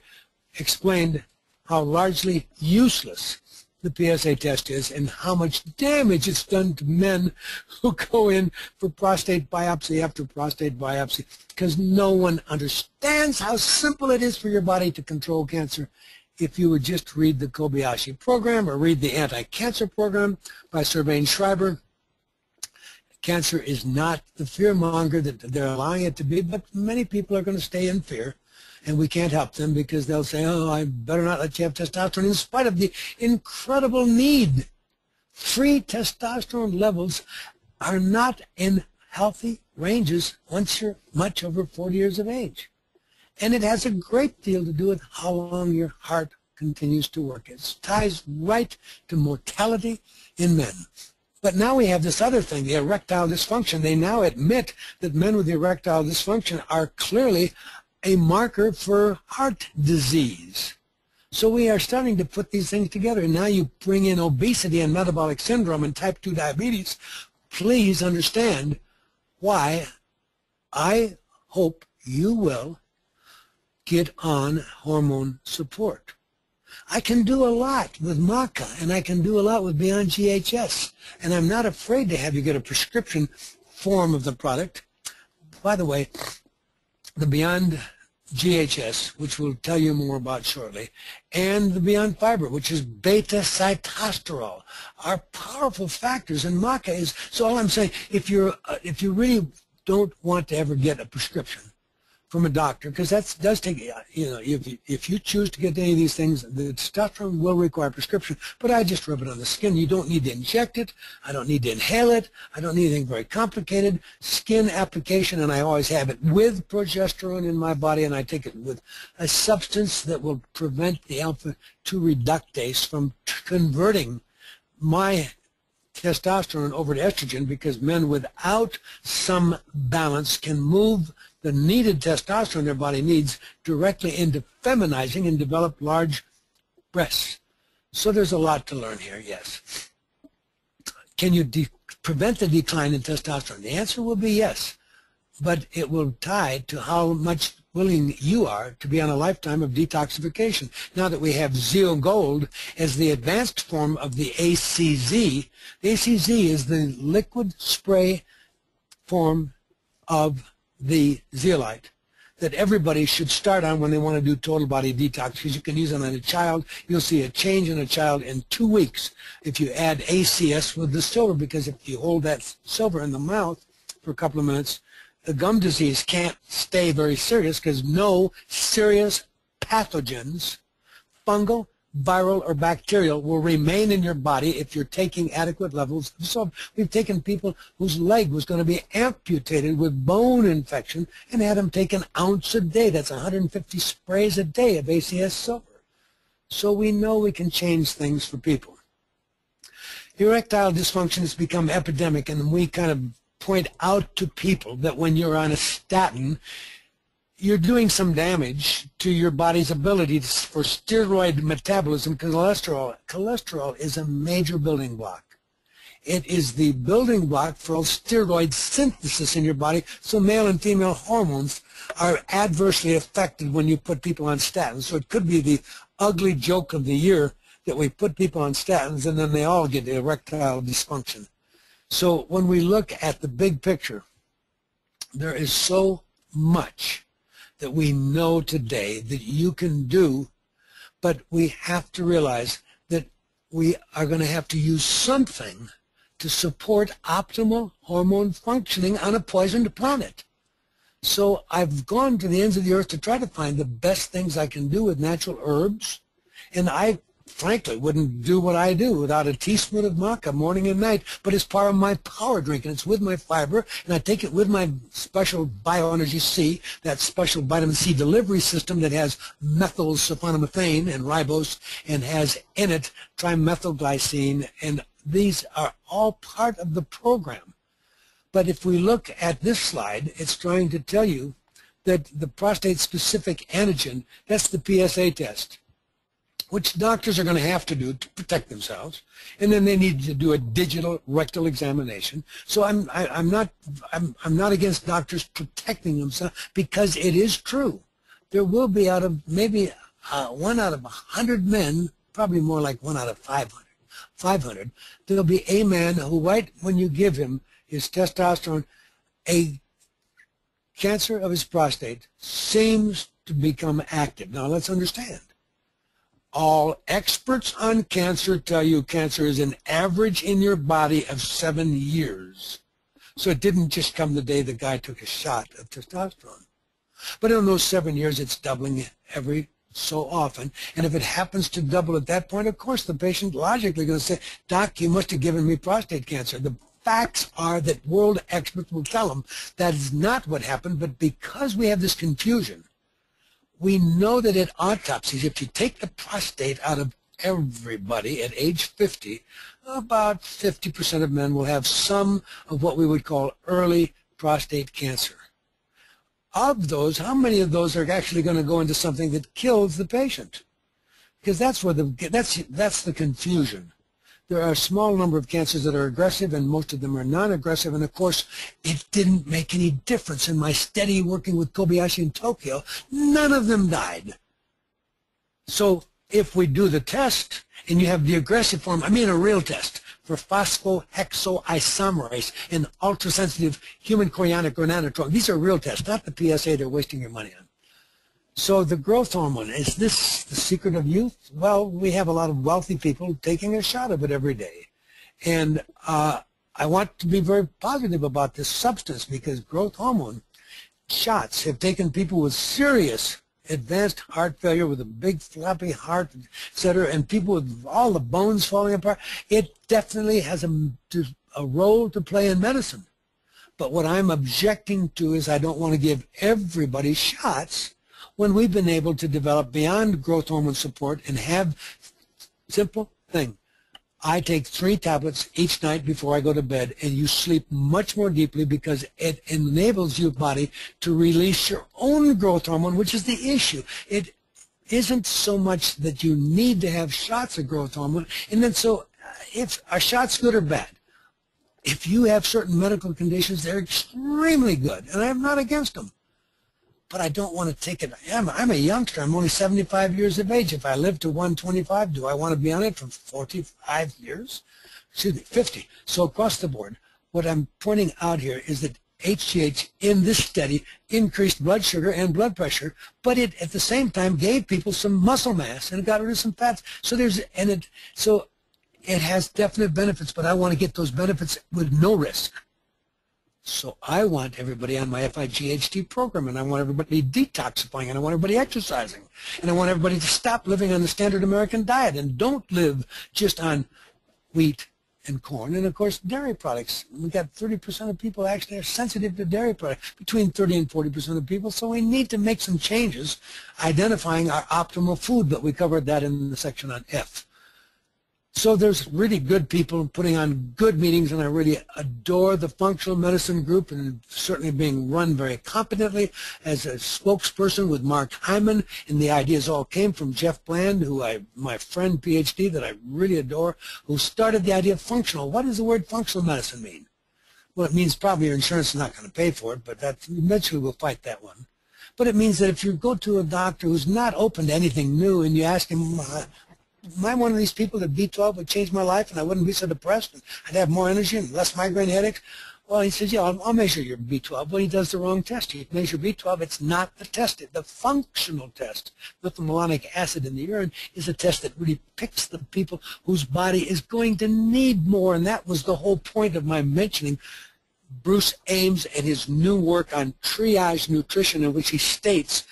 explained how largely useless the PSA test is and how much damage it's done to men who go in for prostate biopsy after prostate biopsy, because no one understands how simple it is for your body to control cancer. If you would just read the Kobayashi program or read the Anti-Cancer program by Sir Bain Schreiber. Cancer is not the fear monger that they're allowing it to be, but many people are going to stay in fear. and we can't help them because they'll say, oh, I better not let you have testosterone in spite of the incredible need. Free testosterone levels are not in healthy ranges once you're much over 40 years of age. And it has a great deal to do with how long your heart continues to work. It ties right to mortality in men. But now we have this other thing, the erectile dysfunction. They now admit that men with erectile dysfunction are clearly a marker for heart disease. So we are starting to put these things together. And now you bring in obesity and metabolic syndrome and type 2 diabetes. Please understand why I hope you will get on hormone support. I can do a lot with Maca, and I can do a lot with Beyond GHS, and I'm not afraid to have you get a prescription form of the product. By the way, the Beyond GHS, which we'll tell you more about shortly, and the Beyond Fiber, which is beta-cytosterol, are powerful factors, and Maca is. So all I'm saying, if you really don't want to ever get a prescription from a doctor, because that does take, if you choose to get any of these things, the testosterone will require prescription, but I just rub it on the skin. You don't need to inject it. I don't need to inhale it. I don't need anything very complicated. Skin application, and I always have it with progesterone in my body, and I take it with a substance that will prevent the alpha-2 reductase from converting my testosterone over to estrogen, because men without some balance can move the needed testosterone their body needs directly into feminizing and develop large breasts. So there's a lot to learn here, yes. Can you prevent the decline in testosterone? The answer will be yes, but it will tie to how much willing you are to be on a lifetime of detoxification. Now that we have Zeo Gold as the advanced form of the ACZ, the ACZ is the liquid spray form of the zeolite that everybody should start on when they want to do total body detox, because you can use it on a child. You'll see a change in a child in 2 weeks if you add ACS with the silver, because if you hold that silver in the mouth for a couple of minutes, the gum disease can't stay very serious, because no serious pathogens, fungal, viral, or bacterial, will remain in your body if you're taking adequate levels of silver. We've taken people whose leg was going to be amputated with bone infection and had them take an ounce a day. That's 150 sprays a day of ACS silver. So we know we can change things for people. Erectile dysfunction has become epidemic, and we kind of point out to people that when you're on a statin, you're doing some damage to your body's ability for steroid metabolism. Cholesterol is a major building block. It is the building block for steroid synthesis in your body, so male and female hormones are adversely affected when you put people on statins. So it could be the ugly joke of the year that we put people on statins and then they all get erectile dysfunction. So when we look at the big picture, there is so much that we know today that you can do, but we have to realize that we are going to have to use something to support optimal hormone functioning on a poisoned planet. So I've gone to the ends of the earth to try to find the best things I can do with natural herbs, and I frankly wouldn't do what I do without a teaspoon of maca morning and night, but it's part of my power drink, and it's with my fiber, and I take it with my special bioenergy C, that special vitamin C delivery system that has methyl sulforamethane and ribose and has in it trimethylglycine, and these are all part of the program. But if we look at this slide, it's trying to tell you that the prostate-specific antigen, that's the PSA test, which doctors are going to have to do to protect themselves, and then they need to do a digital rectal examination. So I'm not against doctors protecting themselves, because it is true. There will be out of maybe 1 out of 100 men, probably more like 1 out of 500, there'll be a man who, right when you give him his testosterone, a cancer of his prostate seems to become active. Now let's understand. All experts on cancer tell you cancer is an average in your body of 7 years. So it didn't just come the day the guy took a shot of testosterone. But in those 7 years, it's doubling every so often. And if it happens to double at that point, of course, the patient logically going to say, Doc, you must have given me prostate cancer. The facts are that world experts will tell them that is not what happened, but because we have this confusion, we know that at autopsies, if you take the prostate out of everybody at age 50, about 50% of men will have some of what we would call early prostate cancer. Of those, how many of those are actually going to go into something that kills the patient? Because that's where that's the confusion. There are a small number of cancers that are aggressive, and most of them are non-aggressive. And of course, it didn't make any difference in my steady working with Kobayashi in Tokyo. None of them died. So if we do the test, and you have the aggressive form, I mean a real test, for phosphohexoisomerase in ultrasensitive human chorionic gonadotropin. These are real tests, not the PSA they're wasting your money on. So the growth hormone, is this the secret of youth? Well, we have a lot of wealthy people taking a shot of it every day. And I want to be very positive about this substance, because growth hormone shots have taken people with serious advanced heart failure, with a big floppy heart, etc., and people with all the bones falling apart. It definitely has a role to play in medicine. But what I'm objecting to is I don't want to give everybody shots when we've been able to develop beyond growth hormone support and have simple thing. I take 3 tablets each night before I go to bed, and you sleep much more deeply because it enables your body to release your own growth hormone, which is the issue. It isn't so much that you need to have shots of growth hormone, and then so if are shots good or bad? If you have certain medical conditions, they're extremely good, and I'm not against them. But I don't want to take it. I'm a youngster. I'm only 75 years of age. If I live to 125, do I want to be on it for 45 years? Excuse me, 50. So across the board, what I'm pointing out here is that HGH in this study increased blood sugar and blood pressure, but it at the same time gave people some muscle mass and got rid of some fats. So it has definite benefits, but I want to get those benefits with no risk. So I want everybody on my F.I.G.H.T program, and I want everybody detoxifying, and I want everybody exercising, and I want everybody to stop living on the standard American diet and don't live just on wheat and corn, and of course dairy products. We got 30% of people actually are sensitive to dairy products, between 30 and 40% of people, so we need to make some changes identifying our optimal food, but we covered that in the section on F. So there's really good people putting on good meetings, and I really adore the functional medicine group, and certainly being run very competently as a spokesperson with Mark Hyman, and the ideas all came from Jeff Bland, my friend PhD that I really adore, who started the idea of functional. What does the word functional medicine mean? Well, it means probably your insurance is not going to pay for it, but eventually we'll fight that one. But it means that if you go to a doctor who's not open to anything new and you ask him, am I one of these people that B12 would change my life and I wouldn't be so depressed and I'd have more energy and less migraine headaches? Well, he says, yeah, I'll measure your B12. Well, he does the wrong test. He measures B12. It's not the test. The functional test, methylmalonic acid in the urine, is a test that really picks the people whose body is going to need more. And that was the whole point of my mentioning Bruce Ames and his new work on triage nutrition, in which he states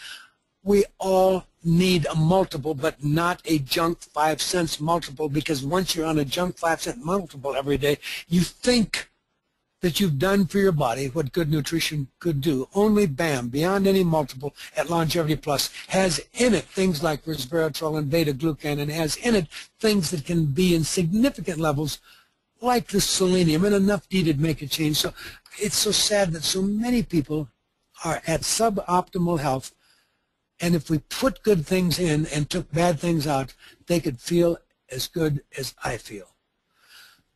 we all need a multiple, but not a junk 5-cent multiple, because once you're on a junk 5-cent multiple every day, you think that you've done for your body what good nutrition could do. Only BAM, beyond any multiple at Longevity Plus, has in it things like resveratrol and beta-glucan, and has in it things that can be in significant levels like the selenium, and enough D to make a change. So it's so sad that so many people are at suboptimal health. And if we put good things in and took bad things out, they could feel as good as I feel.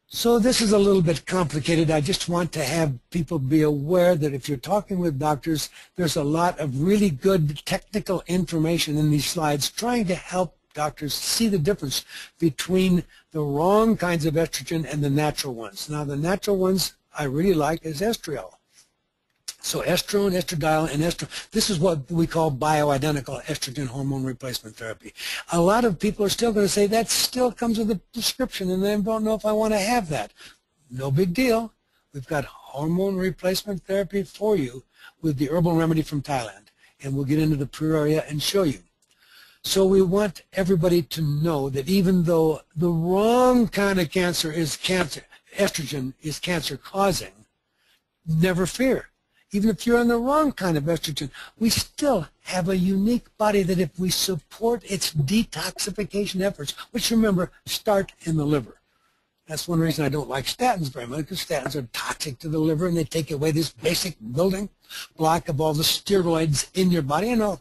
So this is a little bit complicated. I just want to have people be aware that if you're talking with doctors, there's a lot of really good technical information in these slides trying to help doctors see the difference between the wrong kinds of estrogen and the natural ones. Now, the natural ones I really like is estriol. So estrone, estradiol, and estrone, this is what we call bioidentical estrogen hormone replacement therapy. A lot of people are still going to say that still comes with a prescription, and they don't know if I want to have that. No big deal. We've got hormone replacement therapy for you with the herbal remedy from Thailand. and we'll get into the pruriria and show you. So we want everybody to know that even though the wrong kind of cancer is cancer, estrogen is cancer causing, never fear. Even if you're on the wrong kind of estrogen, we still have a unique body that if we support its detoxification efforts, which remember, start in the liver. That's one reason I don't like statins very much, because statins are toxic to the liver and they take away this basic building block of all the steroids in your body. And all,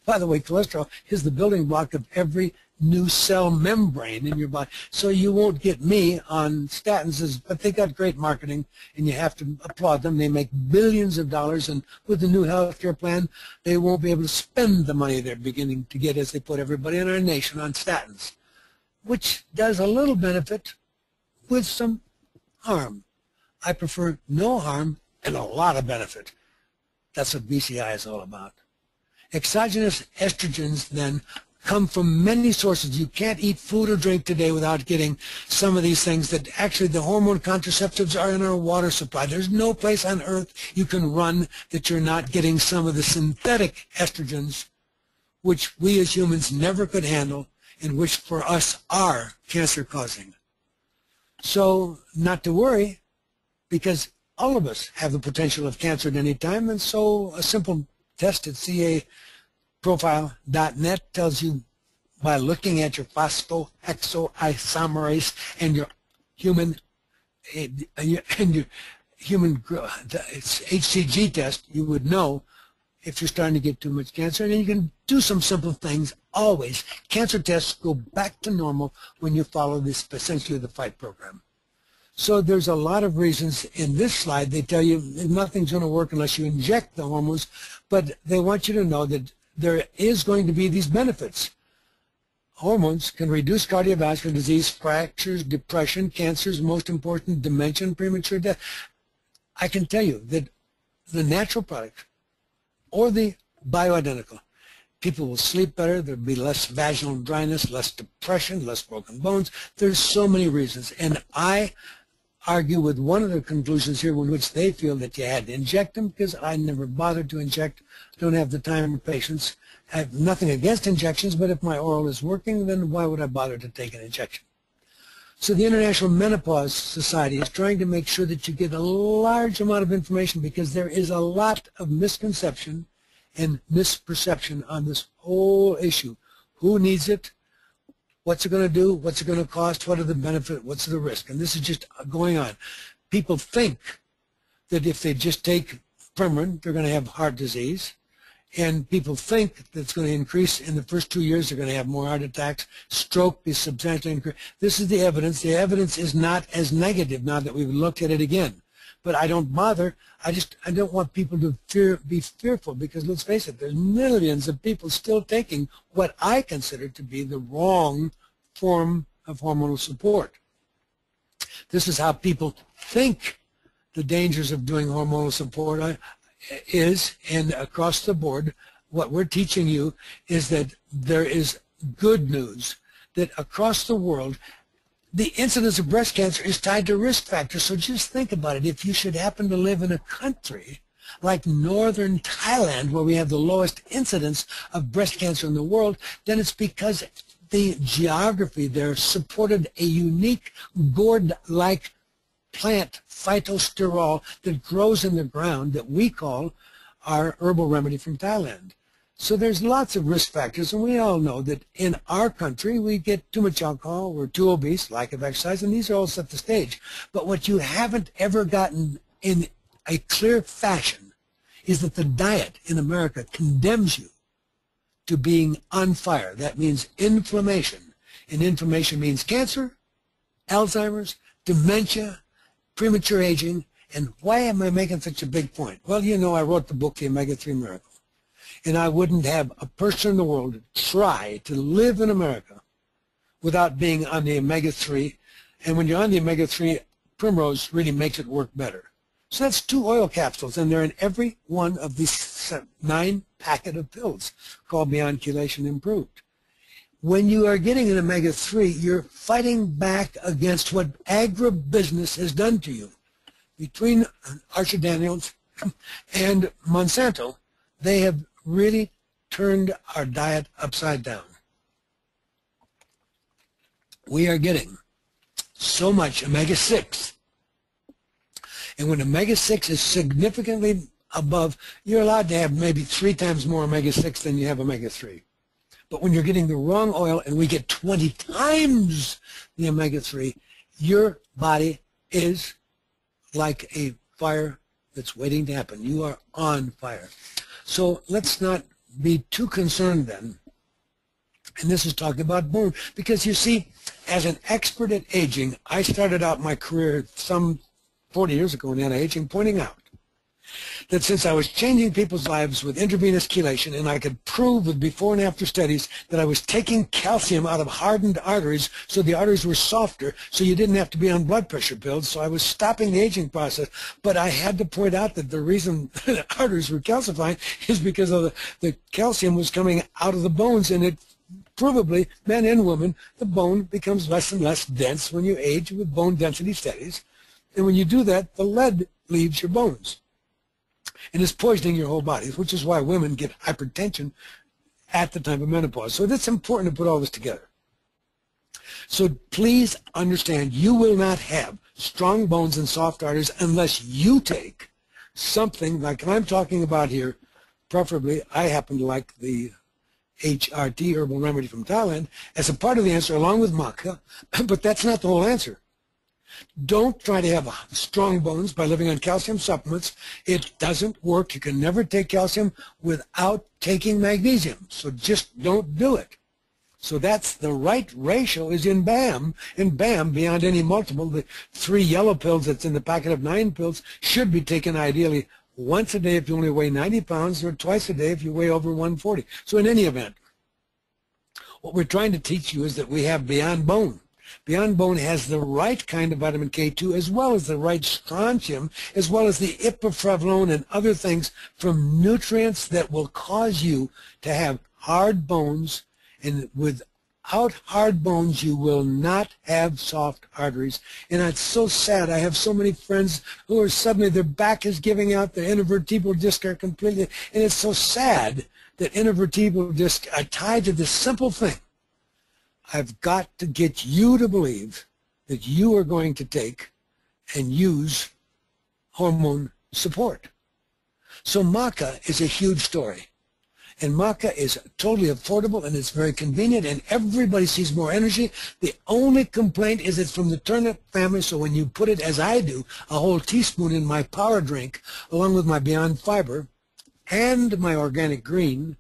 by the way, cholesterol is the building block of every new cell membrane in your body. So you won't get me on statins, but they got great marketing, and you have to applaud them. They make billions of dollars, and with the new health care plan, they won't be able to spend the money they're beginning to get as they put everybody in our nation on statins, which does a little benefit with some harm. I prefer no harm and a lot of benefit. That's what BCI is all about. Exogenous estrogens, then, come from many sources. You can't eat food or drink today without getting some of these things that actually the hormone contraceptives are in our water supply. There's no place on earth you can run that you're not getting some of the synthetic estrogens, which we as humans never could handle and which for us are cancer-causing. So not to worry, because all of us have the potential of cancer at any time, and so a simple test at caprofile.net tells you by looking at your phosphohexoisomerase and your human HCG test, you would know if you're starting to get too much cancer. And you can do some simple things always. Cancer tests go back to normal when you follow this, essentially the FIGHT program. So there's a lot of reasons. In this slide, they tell you nothing's going to work unless you inject the hormones, but they want you to know that there is going to be these benefits. Hormones can reduce cardiovascular disease, fractures, depression, cancers, most important, dementia, and premature death. I can tell you that the natural product or the bioidentical, people will sleep better, there'll be less vaginal dryness, less depression, less broken bones. There's so many reasons, and I argue with one of the conclusions here in which they feel that you had to inject them, because I never bothered to inject, don't have the time or patience. I have nothing against injections, but if my oral is working, then why would I bother to take an injection? So the International Menopause Society is trying to make sure that you get a large amount of information, because there is a lot of misconception and misperception on this whole issue. Who needs it? What's it going to do? What's it going to cost? What are the benefits? What's the risk? And this is just going on. People think that if they just take Premarin, they're going to have heart disease. And people think that it's going to increase in the first 2 years. They're going to have more heart attacks. Stroke is substantially increased. This is the evidence. The evidence is not as negative now that we've looked at it again. But I don't bother. I don't want people to be fearful, because let's face it, there's millions of people still taking what I consider to be the wrong form of hormonal support. This is how people think the dangers of doing hormonal support is, and across the board, what we're teaching you is that there is good news, that across the world, the incidence of breast cancer is tied to risk factors. So just think about it. If you should happen to live in a country like northern Thailand, where we have the lowest incidence of breast cancer in the world, then it's because the geography there supported a unique gourd-like plant, phytosterol, that grows in the ground that we call our herbal remedy from Thailand. So there's lots of risk factors, and we all know that in our country we get too much alcohol, we're too obese, lack of exercise, and these are all set the stage. But what you haven't ever gotten in a clear fashion is that the diet in America condemns you to being on fire. That means inflammation, and inflammation means cancer, Alzheimer's, dementia, premature aging. And why am I making such a big point? Well, you know, I wrote the book, The Omega-3 Miracle. And I wouldn't have a person in the world try to live in America without being on the omega-3. And when you're on the omega-3, Primrose really makes it work better. So that's 2 oil capsules, and they're in every one of these 9 packet of pills called Beyond Chelation Improved. When you are getting an omega-3, you're fighting back against what agribusiness has done to you. Between Archer Daniels and Monsanto, they have really turned our diet upside down. We are getting so much omega-6. And when omega-6 is significantly above, you're allowed to have maybe 3 times more omega-6 than you have omega-3. But when you're getting the wrong oil and we get 20 times the omega-3, your body is like a fire that's waiting to happen. You are on fire. So let's not be too concerned then. And this is talking about bone. Because you see, as an expert at aging, I started out my career some 40 years ago in anti-aging, pointing out that since I was changing people's lives with intravenous chelation, and I could prove with before and after studies that I was taking calcium out of hardened arteries so the arteries were softer, so you didn't have to be on blood pressure pills, so I was stopping the aging process. But I had to point out that the reason the arteries were calcifying is because of the calcium was coming out of the bones, and it provably, men and women, the bone becomes less and less dense when you age with bone density studies. And when you do that, the lead leaves your bones. And it's poisoning your whole body, which is why women get hypertension at the time of menopause. So it's important to put all this together. So please understand, you will not have strong bones and soft arteries unless you take something like I'm talking about here. Preferably, I happen to like the F.I.G.H.T herbal remedy from Thailand as a part of the answer along with maca, but that's not the whole answer. Don't try to have strong bones by living on calcium supplements. It doesn't work. You can never take calcium without taking magnesium. So just don't do it. So that's the right ratio is in BAM. In BAM, beyond any multiple, the 3 yellow pills that's in the packet of 9 pills should be taken ideally once a day if you only weigh 90 pounds or twice a day if you weigh over 140. So in any event, what we're trying to teach you is that we have Beyond Bone. Beyond Bone has the right kind of vitamin K2 as well as the right strontium as well as the ipoflavone and other things from nutrients that will cause you to have hard bones, and without hard bones you will not have soft arteries. And it's so sad. I have so many friends who are suddenly their back is giving out, their intervertebral discs are completely, and it's so sad that intervertebral discs are tied to this simple thing. I've got to get you to believe that you are going to take and use hormone support. So maca is a huge story. And maca is totally affordable and it's very convenient and everybody sees more energy. The only complaint is it's from the turnip family, so when you put it, as I do, a whole teaspoon in my power drink along with my Beyond Fiber and my organic green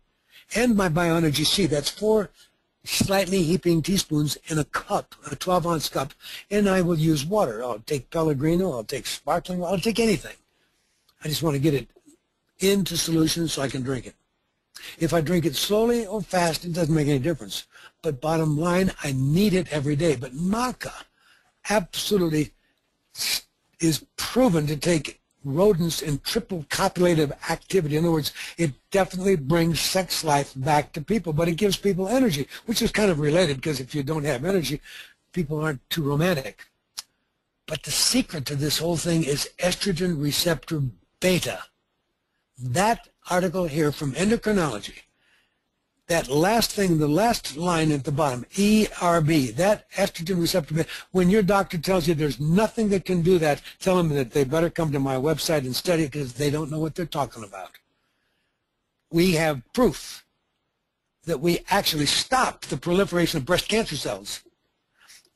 and my Bioenergy C, that's 4 slightly heaping teaspoons in a cup, a 12-ounce cup, and I will use water. I'll take Pellegrino, I'll take sparkling water, I'll take anything. I just want to get it into solution so I can drink it. If I drink it slowly or fast, it doesn't make any difference. But bottom line, I need it every day. But maca absolutely is proven to take rodents in triple copulative activity. In other words, it definitely brings sex life back to people, but it gives people energy, which is kind of related because if you don't have energy, people aren't too romantic. But the secret to this whole thing is estrogen receptor beta. That article here from Endocrinology, that last thing, the last line at the bottom, ERB, that estrogen receptor beta, when your doctor tells you there's nothing that can do that, tell them that they better come to my website and study it because they don't know what they're talking about. We have proof that we actually stopped the proliferation of breast cancer cells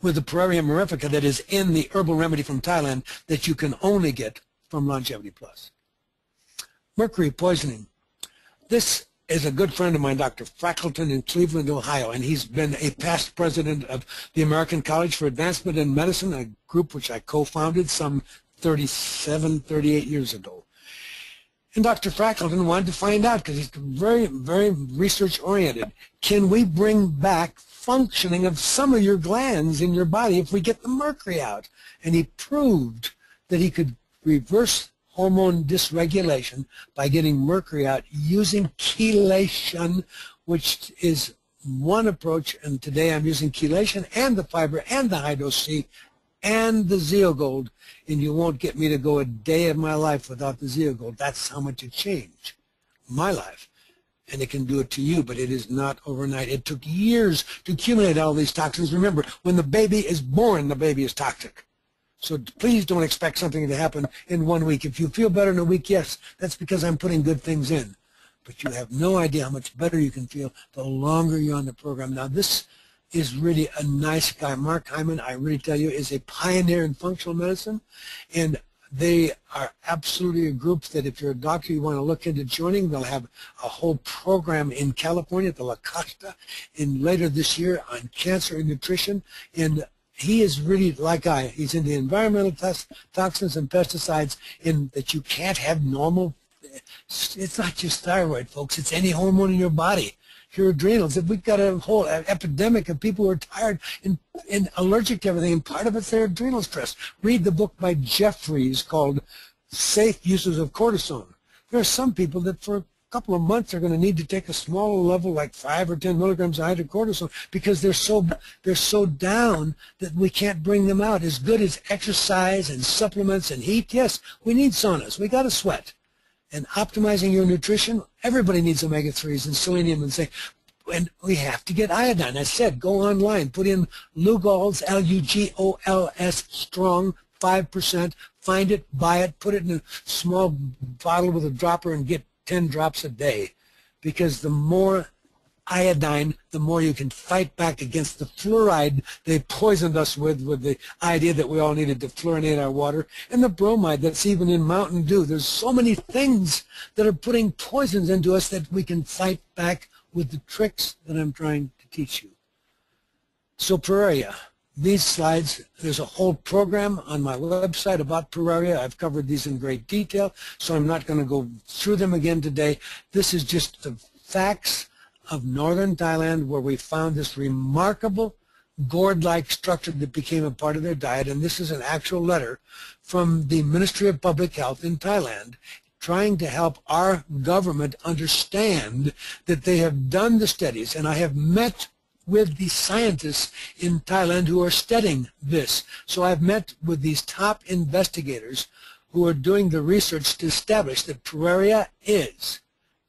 with the Praeria mirifica that is in the herbal remedy from Thailand that you can only get from Longevity Plus. Mercury poisoning. This is a good friend of mine, Dr. Frackleton in Cleveland, Ohio, and he's been a past president of the American College for Advancement in Medicine, a group which I co-founded some 38 years ago. And Dr. Frackleton wanted to find out, because he's very, very research-oriented, can we bring back functioning of some of your glands in your body if we get the mercury out? And he proved that he could reverse hormone dysregulation by getting mercury out using chelation, which is one approach, and today I'm using chelation and the fiber and the high-dose C and the Zeogold, and you won't get me to go a day of my life without the Zeogold. That's how much it changed my life. and it can do it to you, but it is not overnight. It took years to accumulate all these toxins. Remember, when the baby is born, the baby is toxic. So please don't expect something to happen in 1 week. If you feel better in a week, yes, that's because I'm putting good things in. But you have no idea how much better you can feel the longer you're on the program. Now, this is really a nice guy. Mark Hyman, I really tell you, is a pioneer in functional medicine, and they are absolutely a group that if you're a doctor, you want to look into joining. They'll have a whole program in California at the F.I.G.H.T in later this year on cancer and nutrition. And he is really like he's into environmental toxins and pesticides in that you can't have normal. It's not just thyroid, folks. It's any hormone in your body. Your adrenals. If we've got a whole epidemic of people who are tired and allergic to everything, and part of it's their adrenal stress. Read the book by Jeffries called Safe Uses of Cortisone. There are some people that for a couple of months are going to need to take a smaller level, like 5 or 10 milligrams of hydrocortisone, because they're so down that we can't bring them out. As good as exercise and supplements and heat, yes, we need saunas. We got to sweat. And optimizing your nutrition, everybody needs omega-3s and selenium and zinc. And we have to get iodine. I said, go online, put in Lugol's, L-U-G-O-L-S, strong, 5%, find it, buy it, put it in a small bottle with a dropper and get 10 drops a day. Because the more iodine, the more you can fight back against the fluoride they poisoned us with the idea that we all needed to fluorinate our water, and the bromide that's even in Mountain Dew. There's so many things that are putting poisons into us that we can fight back with the tricks that I'm trying to teach you. So Pereira, these slides, there's a whole program on my website about Pereira. I've covered these in great detail, so I'm not going to go through them again today. This is just the facts of northern Thailand, where we found this remarkable gourd-like structure that became a part of their diet. And this is an actual letter from the Ministry of Public Health in Thailand trying to help our government understand that they have done the studies. And I have met with the scientists in Thailand who are studying this. So I've met with these top investigators who are doing the research to establish that Pereira is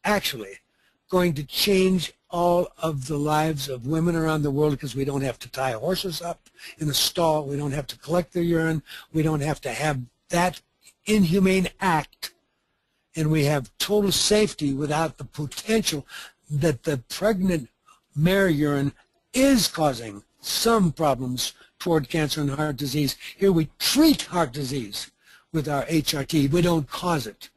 actually going to change all of the lives of women around the world, because we don't have to tie horses up in a stall. We don't have to collect their urine. We don't have to have that inhumane act. And we have total safety without the potential that the pregnant mare urine is causing some problems toward cancer and heart disease. Here we treat heart disease with our HRT. We don't cause it.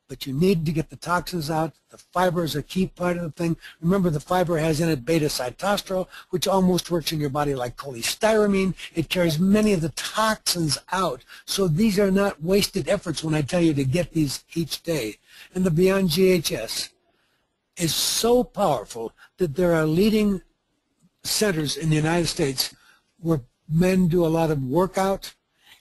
But you need to get the toxins out. The fiber is a key part of the thing. Remember, the fiber has in it beta-sitosterol, which almost works in your body like cholestyramine. It carries many of the toxins out. So these are not wasted efforts when I tell you to get these each day. And the Beyond GHS is so powerful that there are leading centers in the United States where men do a lot of workout,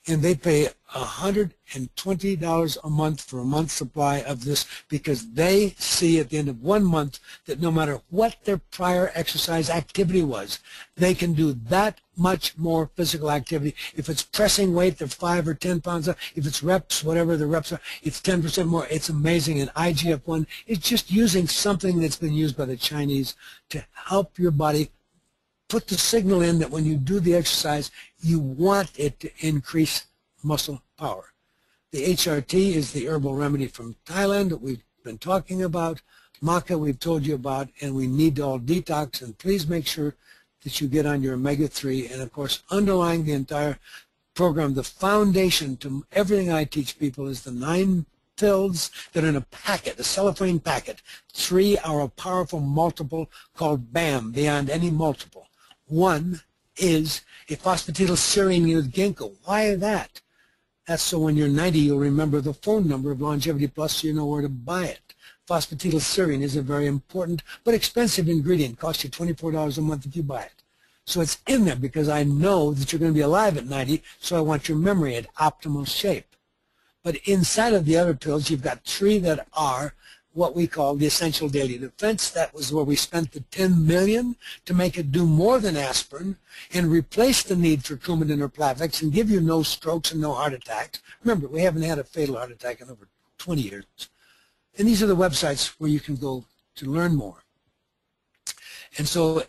and they pay $120 a month for a month's supply of this, because they see at the end of 1 month that no matter what their prior exercise activity was, they can do that much more physical activity. If it's pressing weight, they're 5 or 10 pounds up. If it's reps, whatever the reps are, it's 10% more. It's amazing. And IGF-1 is just using something that's been used by the Chinese to help your body put the signal in that when you do the exercise, you want it to increase muscle power. The HRT is the herbal remedy from Thailand that we've been talking about. Maca we've told you about, and we need to all detox. And please make sure that you get on your omega-3. And of course, underlying the entire program, the foundation to everything I teach people is the 9 pills that are in a packet, a cellophane packet. 3 are a powerful multiple called BAM, beyond any multiple. 1 is a phosphatidylserine with ginkgo. Why that? That's so when you're 90, you'll remember the phone number of Longevity Plus so you know where to buy it. Phosphatidylserine is a very important but expensive ingredient. It costs you $24 a month if you buy it. So it's in there because I know that you're going to be alive at 90, so I want your memory in optimal shape. But inside of the other pills, you've got 3 that are what we call the essential daily defense. That was where we spent the $10 million to make it do more than aspirin and replace the need for Coumadin or Plavix and give you no strokes and no heart attacks. Remember, we haven't had a fatal heart attack in over 20 years. And these are the websites where you can go to learn more. And so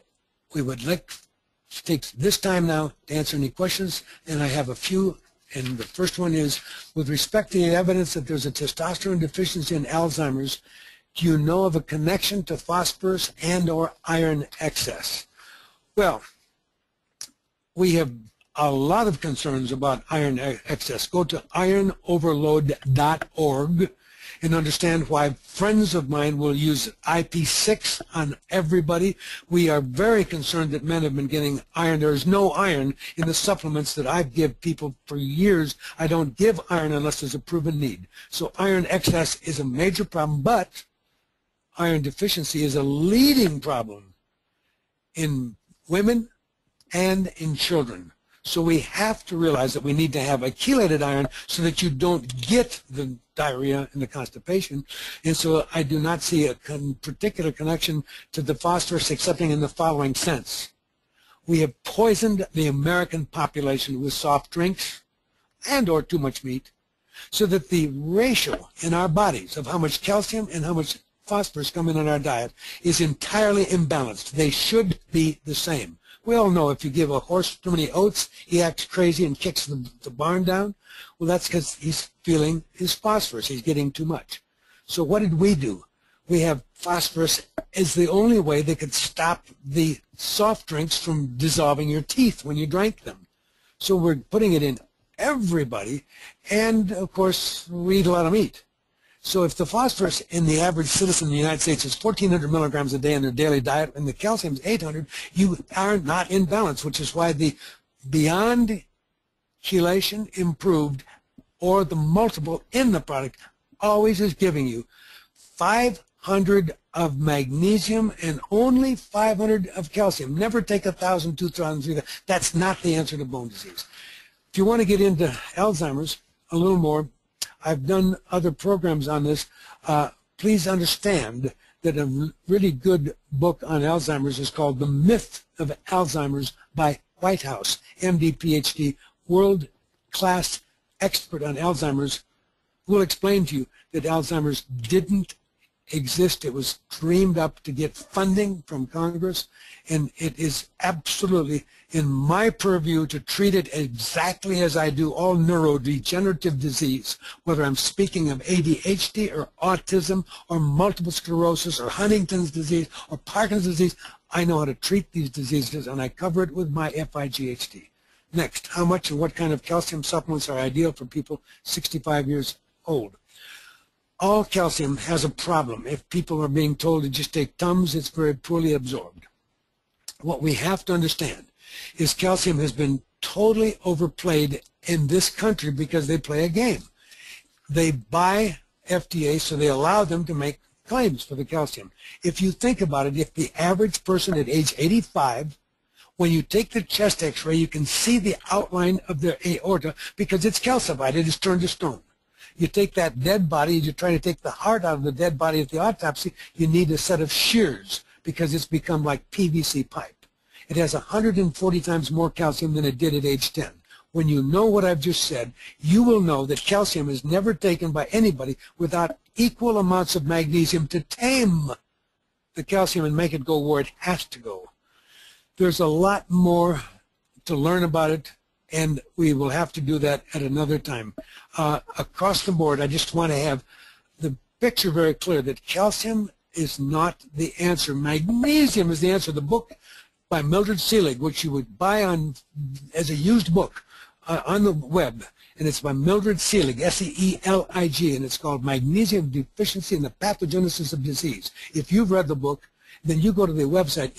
we would like to take this time now to answer any questions, and I have a few. And the first one is, with respect to the evidence that there's a testosterone deficiency in Alzheimer's, do you know of a connection to phosphorus and or iron excess? Well, we have a lot of concerns about iron excess. Go to ironoverload.org and understand why friends of mine will use IP6 on everybody. We are very concerned that men have been getting iron. There is no iron in the supplements that I've given people for years. I don't give iron unless there's a proven need. So iron excess is a major problem, but iron deficiency is a leading problem in women and in children. So we have to realize that we need to have a chelated iron so that you don't get the diarrhea and the constipation. And so I do not see a particular connection to the phosphorus excepting in the following sense. We have poisoned the American population with soft drinks and or too much meat so that the ratio in our bodies of how much calcium and how much phosphorus come in our diet is entirely imbalanced. They should be the same. We all know if you give a horse too many oats, he acts crazy and kicks the barn down. Well, that's because he's feeling his phosphorus. He's getting too much. So what did we do? We have phosphorus is the only way they could stop the soft drinks from dissolving your teeth when you drank them. So we're putting it in everybody, and, of course, we eat a lot of meat. So if the phosphorus in the average citizen in the United States is 1,400 milligrams a day in their daily diet and the calcium is 800, you are not in balance, which is why the beyond chelation improved or the multiple in the product always is giving you 500 of magnesium and only 500 of calcium. Never take 1,000, 2,000, 3,000. That's not the answer to bone disease. If you want to get into Alzheimer's a little more, I've done other programs on this. Please understand that a really good book on Alzheimer's is called The Myth of Alzheimer's by Whitehouse, MD, PhD, world-class expert on Alzheimer's, who will explain to you that Alzheimer's didn't exist. It was dreamed up to get funding from Congress, and it is absolutely in my purview to treat it exactly as I do all neurodegenerative disease, whether I'm speaking of ADHD or autism or multiple sclerosis or Huntington's disease or Parkinson's disease. I know how to treat these diseases, and I cover it with my F.I.G.H.T. Next, how much and what kind of calcium supplements are ideal for people 65 years old? All calcium has a problem. If people are being told to just take Tums, it's very poorly absorbed. What we have to understand is calcium has been totally overplayed in this country because they play a game. They buy FDA, so they allow them to make claims for the calcium. If you think about it, if the average person at age 85, when you take the chest x-ray, you can see the outline of their aorta because it's calcified. It is turned to stone. You take that dead body, you try to take the heart out of the dead body at the autopsy, you need a set of shears because it's become like PVC pipe. It has 140 times more calcium than it did at age 10. When you know what I've just said, you will know that calcium is never taken by anybody without equal amounts of magnesium to tame the calcium and make it go where it has to go. There's a lot more to learn about it, and we will have to do that at another time. Across the board, I just want to have the picture very clear that calcium is not the answer. Magnesium is the answer. The book by Mildred Seelig, which you would buy on as a used book on the web, and it's by Mildred Seelig, S-E-E-L-I-G, and it's called Magnesium Deficiency and the Pathogenesis of Disease. If you've read the book, then you go to the website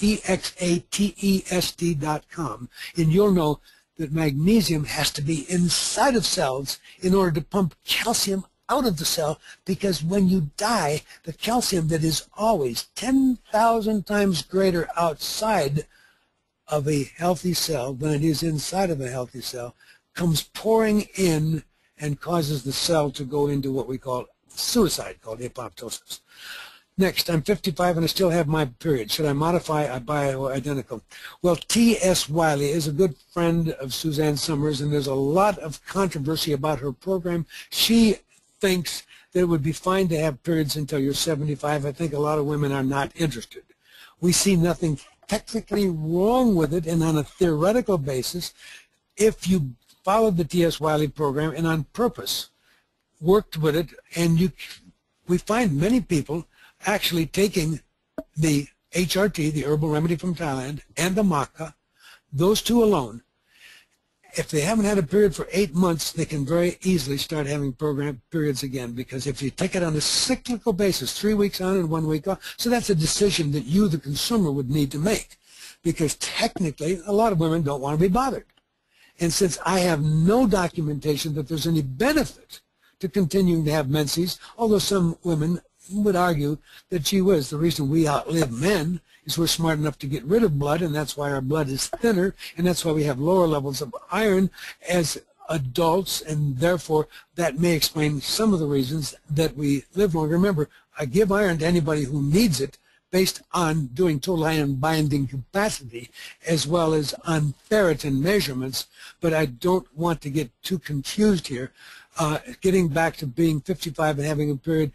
exatest.com, and you'll know that magnesium has to be inside of cells in order to pump calcium out of the cell, because when you die, the calcium that is always 10,000 times greater outside of a healthy cell than it is inside of a healthy cell comes pouring in and causes the cell to go into what we call suicide, called apoptosis. Next, I'm 55 and I still have my period. Should I modify a bioidentical? Well, T.S. Wiley is a good friend of Suzanne Summers, and there's a lot of controversy about her program. She thinks that it would be fine to have periods until you're 75. I think a lot of women are not interested. We see nothing technically wrong with it, and on a theoretical basis, if you followed the T.S. Wiley program and on purpose worked with it, and we find many people actually taking the H.R.T., the herbal remedy from Thailand, and the maca, those two alone. If they haven't had a period for 8 months, they can very easily start having periods again, because if you take it on a cyclical basis, 3 weeks on and 1 week off, so that's a decision that you, the consumer, would need to make, because technically a lot of women don't want to be bothered. And since I have no documentation that there's any benefit to continuing to have menses, although some women would argue that, gee whiz, the reason we outlive men is we're smart enough to get rid of blood, and that's why our blood is thinner, and that's why we have lower levels of iron as adults, and therefore that may explain some of the reasons that we live longer. Remember, I give iron to anybody who needs it based on doing total iron binding capacity as well as on ferritin measurements, but I don't want to get too confused here. Getting back to being 55 and having a period,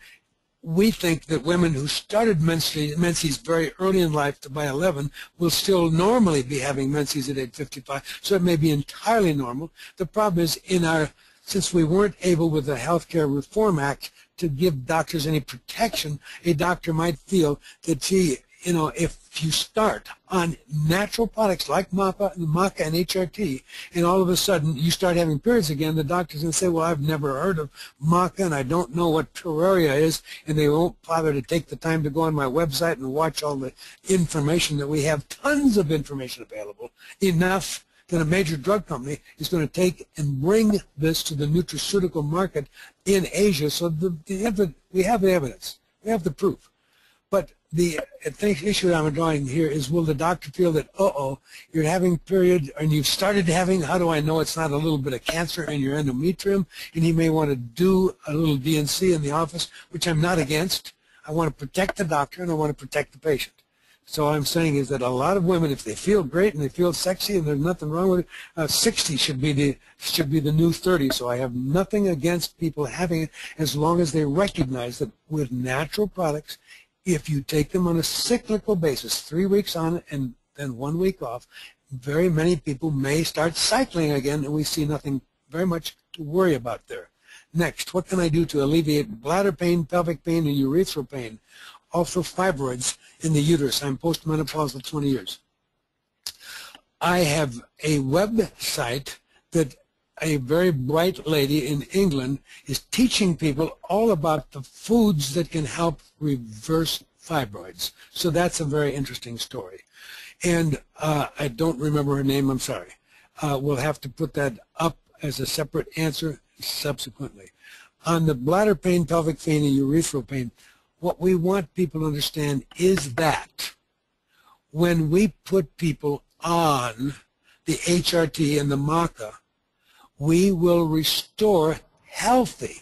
we think that women who started menses very early in life, by 11, will still normally be having menses at age 55, so it may be entirely normal. The problem is, since we weren't able with the Healthcare Reform Act to give doctors any protection, a doctor might feel that, gee, you know, if you start on natural products like maca and HRT, and all of a sudden you start having periods again, the doctor's going to say, well, I've never heard of maca, and I don't know what Pereira is, and they won't bother to take the time to go on my website and watch all the information that we have. Tons of information available, enough that a major drug company is going to take and bring this to the nutraceutical market in Asia. So we have the evidence. We have the proof. But the issue I'm drawing here is, will the doctor feel that, you're having period and you've started having, how do I know it's not a little bit of cancer in your endometrium? And he may want to do a little DNC in the office, which I'm not against. I want to protect the doctor and I want to protect the patient. So what I'm saying is that a lot of women, if they feel great and they feel sexy and there's nothing wrong with it, 60 should be the new 30. So I have nothing against people having it, as long as they recognize that with natural products, if you take them on a cyclical basis, 3 weeks on and then 1 week off, very many people may start cycling again, and we see nothing very much to worry about there. Next, what can I do to alleviate bladder pain, pelvic pain, and urethral pain? Also fibroids in the uterus. I'm postmenopausal 20 years. I have a website that a very bright lady in England is teaching people all about the foods that can help reverse fibroids. So that's a very interesting story. And I don't remember her name, I'm sorry. We'll have to put that up as a separate answer subsequently. On the bladder pain, pelvic pain, and urethral pain, what we want people to understand is that when we put people on the HRT and the maca, we will restore healthy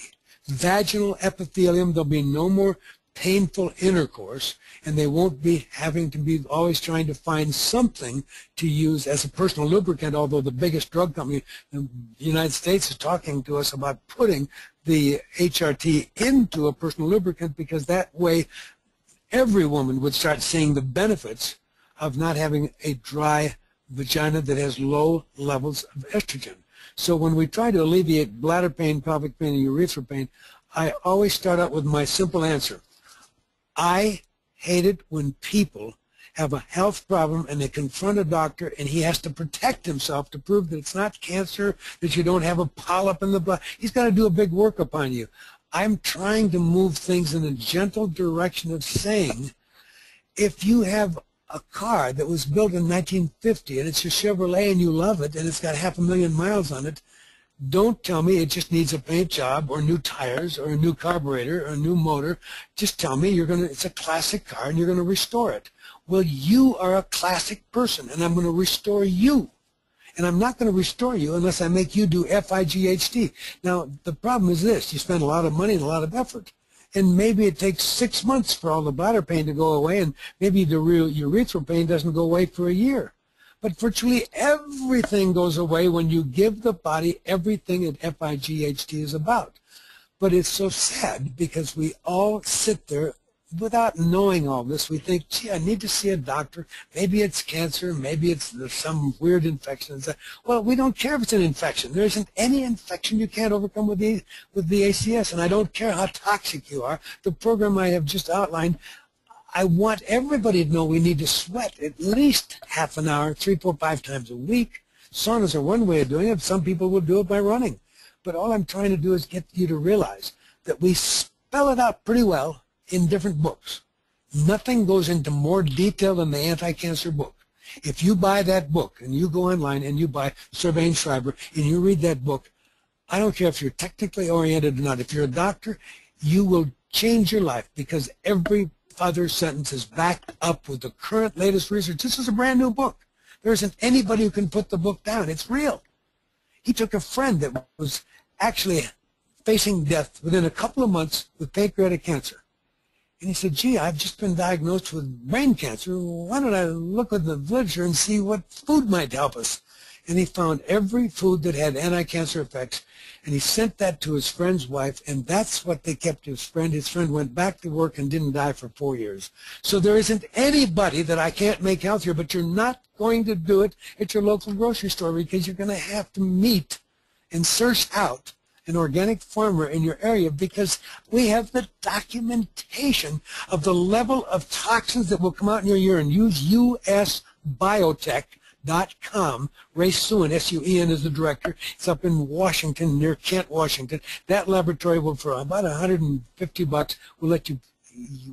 vaginal epithelium. There'll be no more painful intercourse, and they won't be having to be always trying to find something to use as a personal lubricant, although the biggest drug company in the United States is talking to us about putting the HRT into a personal lubricant, because that way every woman would start seeing the benefits of not having a dry vagina that has low levels of estrogen. So when we try to alleviate bladder pain, pelvic pain, and urethral pain, I always start out with my simple answer. I hate it when people have a health problem and they confront a doctor and he has to protect himself to prove that it's not cancer, that you don't have a polyp in the blood. He's got to do a big workup on you. I'm trying to move things in a gentle direction of saying, if you have a car that was built in 1950 and it's a Chevrolet and you love it and it's got 500,000 miles on it, don't tell me it just needs a paint job or new tires or a new carburetor or a new motor. Just tell me it's a classic car and you're going to restore it. Well, you are a classic person, and I'm going to restore you. And I'm not going to restore you unless I make you do F.I.G.H.T. Now, the problem is this. You spend a lot of money and a lot of effort. And maybe it takes 6 months for all the bladder pain to go away, and maybe the real urethral pain doesn't go away for a year. But virtually everything goes away when you give the body everything that F.I.G.H.T is about. But it's so sad because we all sit there without knowing all this. We think, gee, I need to see a doctor. Maybe it's cancer. Maybe it's some weird infection. Well, we don't care if it's an infection. There isn't any infection you can't overcome with the ACS. And I don't care how toxic you are. The program I have just outlined, I want everybody to know we need to sweat at least half an hour, 3, 4, 5 times a week. Saunas are one way of doing it. Some people will do it by running. But all I'm trying to do is get you to realize that we spell it out pretty well in different books. Nothing goes into more detail than the anti-cancer book. If you buy that book and you go online and you buy Servain-Schreiber and you read that book, I don't care if you're technically oriented or not. If you're a doctor, you will change your life because every other sentence is backed up with the current latest research. This is a brand new book. There isn't anybody who can put the book down. It's real. He took a friend that was actually facing death within a couple of months with pancreatic cancer. And he said, gee, I've just been diagnosed with brain cancer. Why don't I look at the literature and see what food might help us? And he found every food that had anti-cancer effects, and he sent that to his friend's wife, and that's what they kept his friend. His friend went back to work and didn't die for 4 years. So there isn't anybody that I can't make healthier, but you're not going to do it at your local grocery store because you're going to have to meet and search out an organic farmer in your area because we have the documentation of the level of toxins that will come out in your urine. Use usbiotech.com. Ray Suen, S-U-E-N, is the director. It's up in Washington, near Kent, Washington. That laboratory will, for about $150, will let you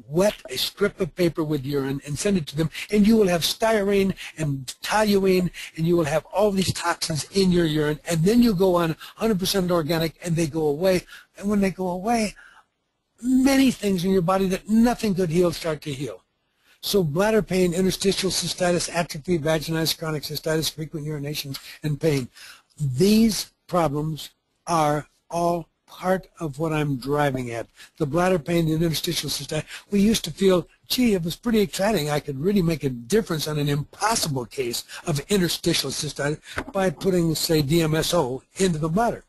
wet a strip of paper with urine and send it to them, and you will have styrene and toluene, and you will have all these toxins in your urine, and then you go on 100% organic, and they go away. And when they go away, many things in your body that nothing could heal start to heal. So bladder pain, interstitial cystitis, atrophy, vaginitis, chronic cystitis, frequent urination, and pain. These problems are all part of what I'm driving at. The bladder pain, the interstitial cystitis. We used to feel, gee, it was pretty exciting. I could really make a difference on an impossible case of interstitial cystitis by putting, say, DMSO into the bladder.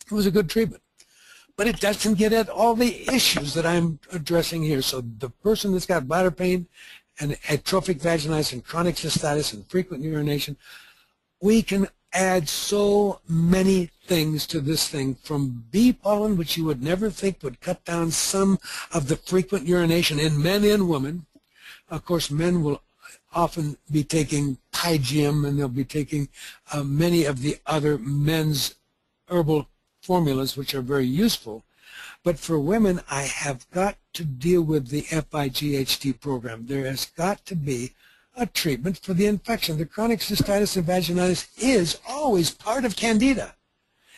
It was a good treatment. But it doesn't get at all the issues that I'm addressing here. So the person that's got bladder pain and atrophic vaginitis and chronic cystitis and frequent urination, we can add so many things to this thing, from bee pollen, which you would never think would cut down some of the frequent urination in men and women. Of course, men will often be taking Pygium, and they'll be taking many of the other men's herbal formulas, which are very useful. But for women, I have got to deal with the F.I.G.H.T program. There has got to be a treatment for the infection. The chronic cystitis and vaginitis is always part of Candida.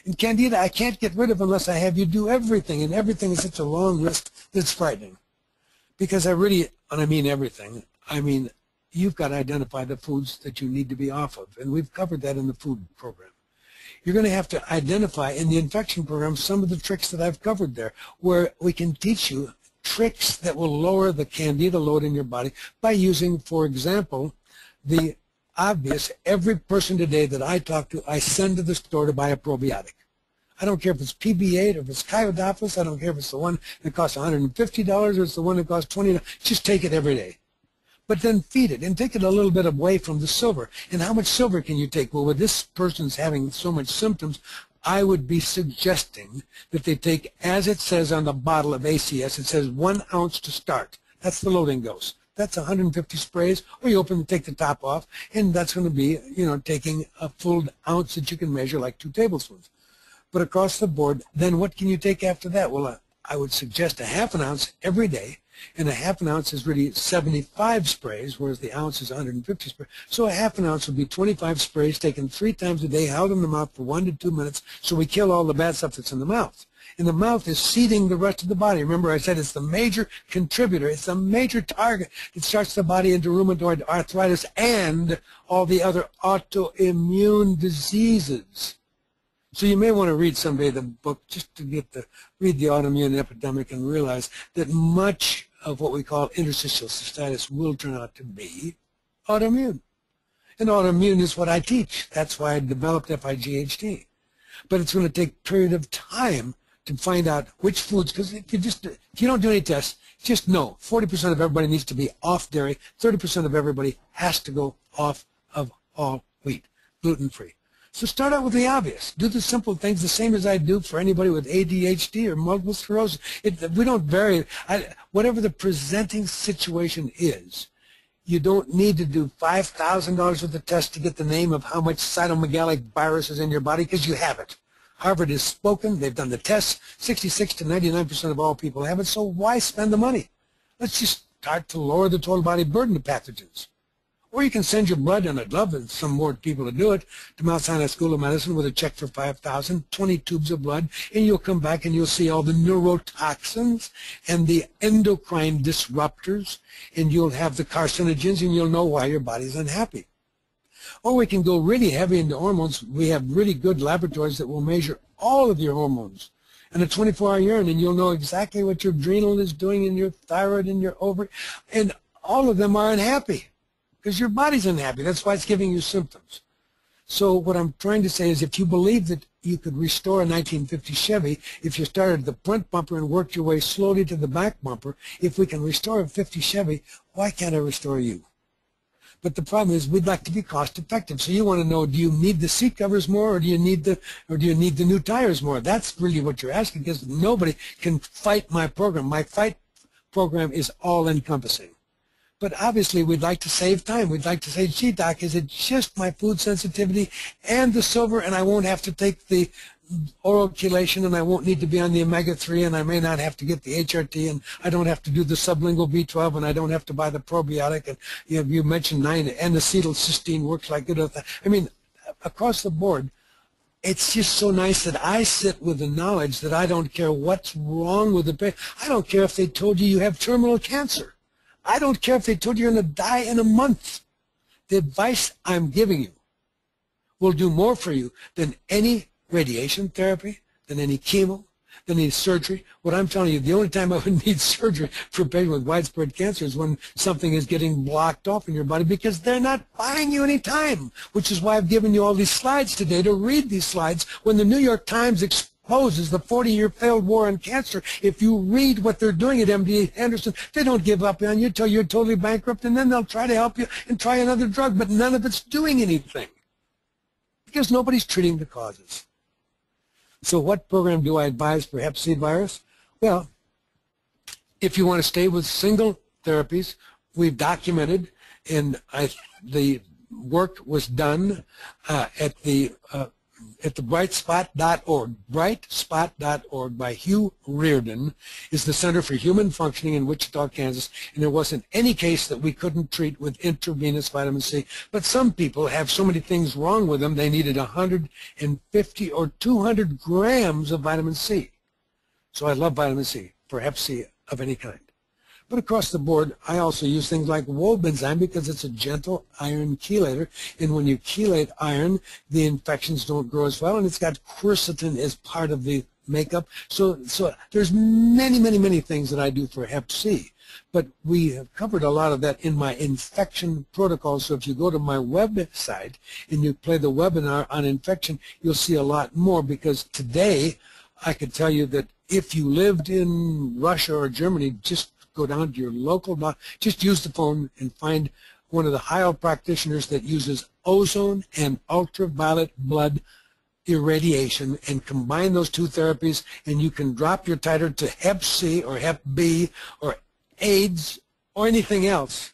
And Candida I can't get rid of unless I have you do everything, and everything is such a long list that's frightening. Because I really, and I mean everything, I mean you've got to identify the foods that you need to be off of, and we've covered that in the food program. You're going to have to identify in the infection program some of the tricks that I've covered there, where we can teach you tricks that will lower the Candida load in your body by using, for example, the obvious. Every person today that I talk to, I send to the store to buy a probiotic. I don't care if it's PB8 or if it's Chiodophilus. I don't care if it's the one that costs $150 or it's the one that costs $20. Just take it every day. But then feed it and take it a little bit away from the silver. And how much silver can you take? Well, with this person's having so much symptoms, I would be suggesting that they take, as it says on the bottle of ACS, it says 1 ounce to start. That's the loading dose. That's 150 sprays, or you open and take the top off, and that's going to be, you know, taking a full ounce that you can measure, like 2 tablespoons. But across the board, then what can you take after that? Well, I would suggest a ½ ounce every day, and a ½ ounce is really 75 sprays, whereas the ounce is 150 sprays. So a ½ ounce would be 25 sprays taken 3 times a day, held in the mouth for 1 to 2 minutes, so we kill all the bad stuff that's in the mouth. And the mouth is seeding the rest of the body. Remember, I said it's the major contributor. It's the major target. It starts the body into rheumatoid arthritis and all the other autoimmune diseases. So you may want to read someday the book just to get to read the autoimmune epidemic and realize that much of what we call interstitial cystitis will turn out to be autoimmune. And autoimmune is what I teach. That's why I developed F.I.G.H.T. But it's going to take a period of time to find out which foods, because if you don't do any tests, just know 40% of everybody needs to be off dairy, 30% of everybody has to go off of all wheat, gluten-free. So start out with the obvious. Do the simple things the same as I do for anybody with ADHD or multiple sclerosis. We don't vary. Whatever the presenting situation is, you don't need to do $5,000 worth of tests to get the name of how much cytomegalic virus is in your body, because you have it. Harvard has spoken. They've done the tests. 66 to 99% of all people have it, so why spend the money? Let's just start to lower the total body burden of pathogens. Or you can send your blood, and I'd love some more people to do it, to Mount Sinai School of Medicine with a check for $5,000, 20 tubes of blood, and you'll come back and you'll see all the neurotoxins and the endocrine disruptors, and you'll have the carcinogens, and you'll know why your body's unhappy. Or we can go really heavy into hormones. We have really good laboratories that will measure all of your hormones and a 24-hour urine, and you'll know exactly what your adrenal is doing and your thyroid and your ovary, and all of them are unhappy because your body's unhappy. That's why it's giving you symptoms. So what I'm trying to say is, if you believe that you could restore a 1950 Chevy, if you started at the front bumper and worked your way slowly to the back bumper, if we can restore a 50 Chevy, why can't I restore you? But the problem is, we'd like to be cost effective. So you want to know, do you need the seat covers more, or do you need the new tires more? That's really what you're asking, because nobody can fight my program. My fight program is all encompassing. But obviously, we'd like to save time. We'd like to say, gee, doc, is it just my food sensitivity and the silver, and I won't have to take the oral chelation, and I won't need to be on the omega-3, and I may not have to get the HRT, and I don't have to do the sublingual B12, and I don't have to buy the probiotic, and you mentioned 9-N-acetylcysteine works like it. I mean, across the board, it's just so nice that I sit with the knowledge that I don't care what's wrong with the patient. I don't care if they told you have terminal cancer. I don't care if they told you you're going to die in a month. The advice I'm giving you will do more for you than any radiation therapy, than any chemo, than any surgery. What I'm telling you, the only time I would need surgery for a patient with widespread cancer is when something is getting blocked off in your body, because they're not buying you any time, which is why I've given you all these slides today to read these slides. When the New York Times exposes the 40-year failed war on cancer, if you read what they're doing at MD Anderson, they don't give up on you until you're totally bankrupt, and then they'll try to help you and try another drug, but none of it's doing anything because nobody's treating the causes. So what program do I advise for Hep C virus? Well, if you want to stay with single therapies, we've documented, and the work was done at the brightspot.org. Brightspot.org by Hugh Reardon is the Center for Human Functioning in Wichita, Kansas, and there wasn't any case that we couldn't treat with intravenous vitamin C. But some people have so many things wrong with them, they needed 150 or 200 grams of vitamin C. So I love vitamin C for Hep C of any kind. But across the board, I also use things like wobenzime because it's a gentle iron chelator. And when you chelate iron, the infections don't grow as well. And it's got quercetin as part of the makeup. So there's many, many, many things that I do for Hep C. But we have covered a lot of that in my infection protocol. So if you go to my website and you play the webinar on infection, you'll see a lot more, because today I could tell you that if you lived in Russia or Germany, just go down to your local doctor, just use the phone and find one of the high practitioners that uses ozone and ultraviolet blood irradiation, and combine those two therapies, and you can drop your titer to Hep C or Hep B or AIDS or anything else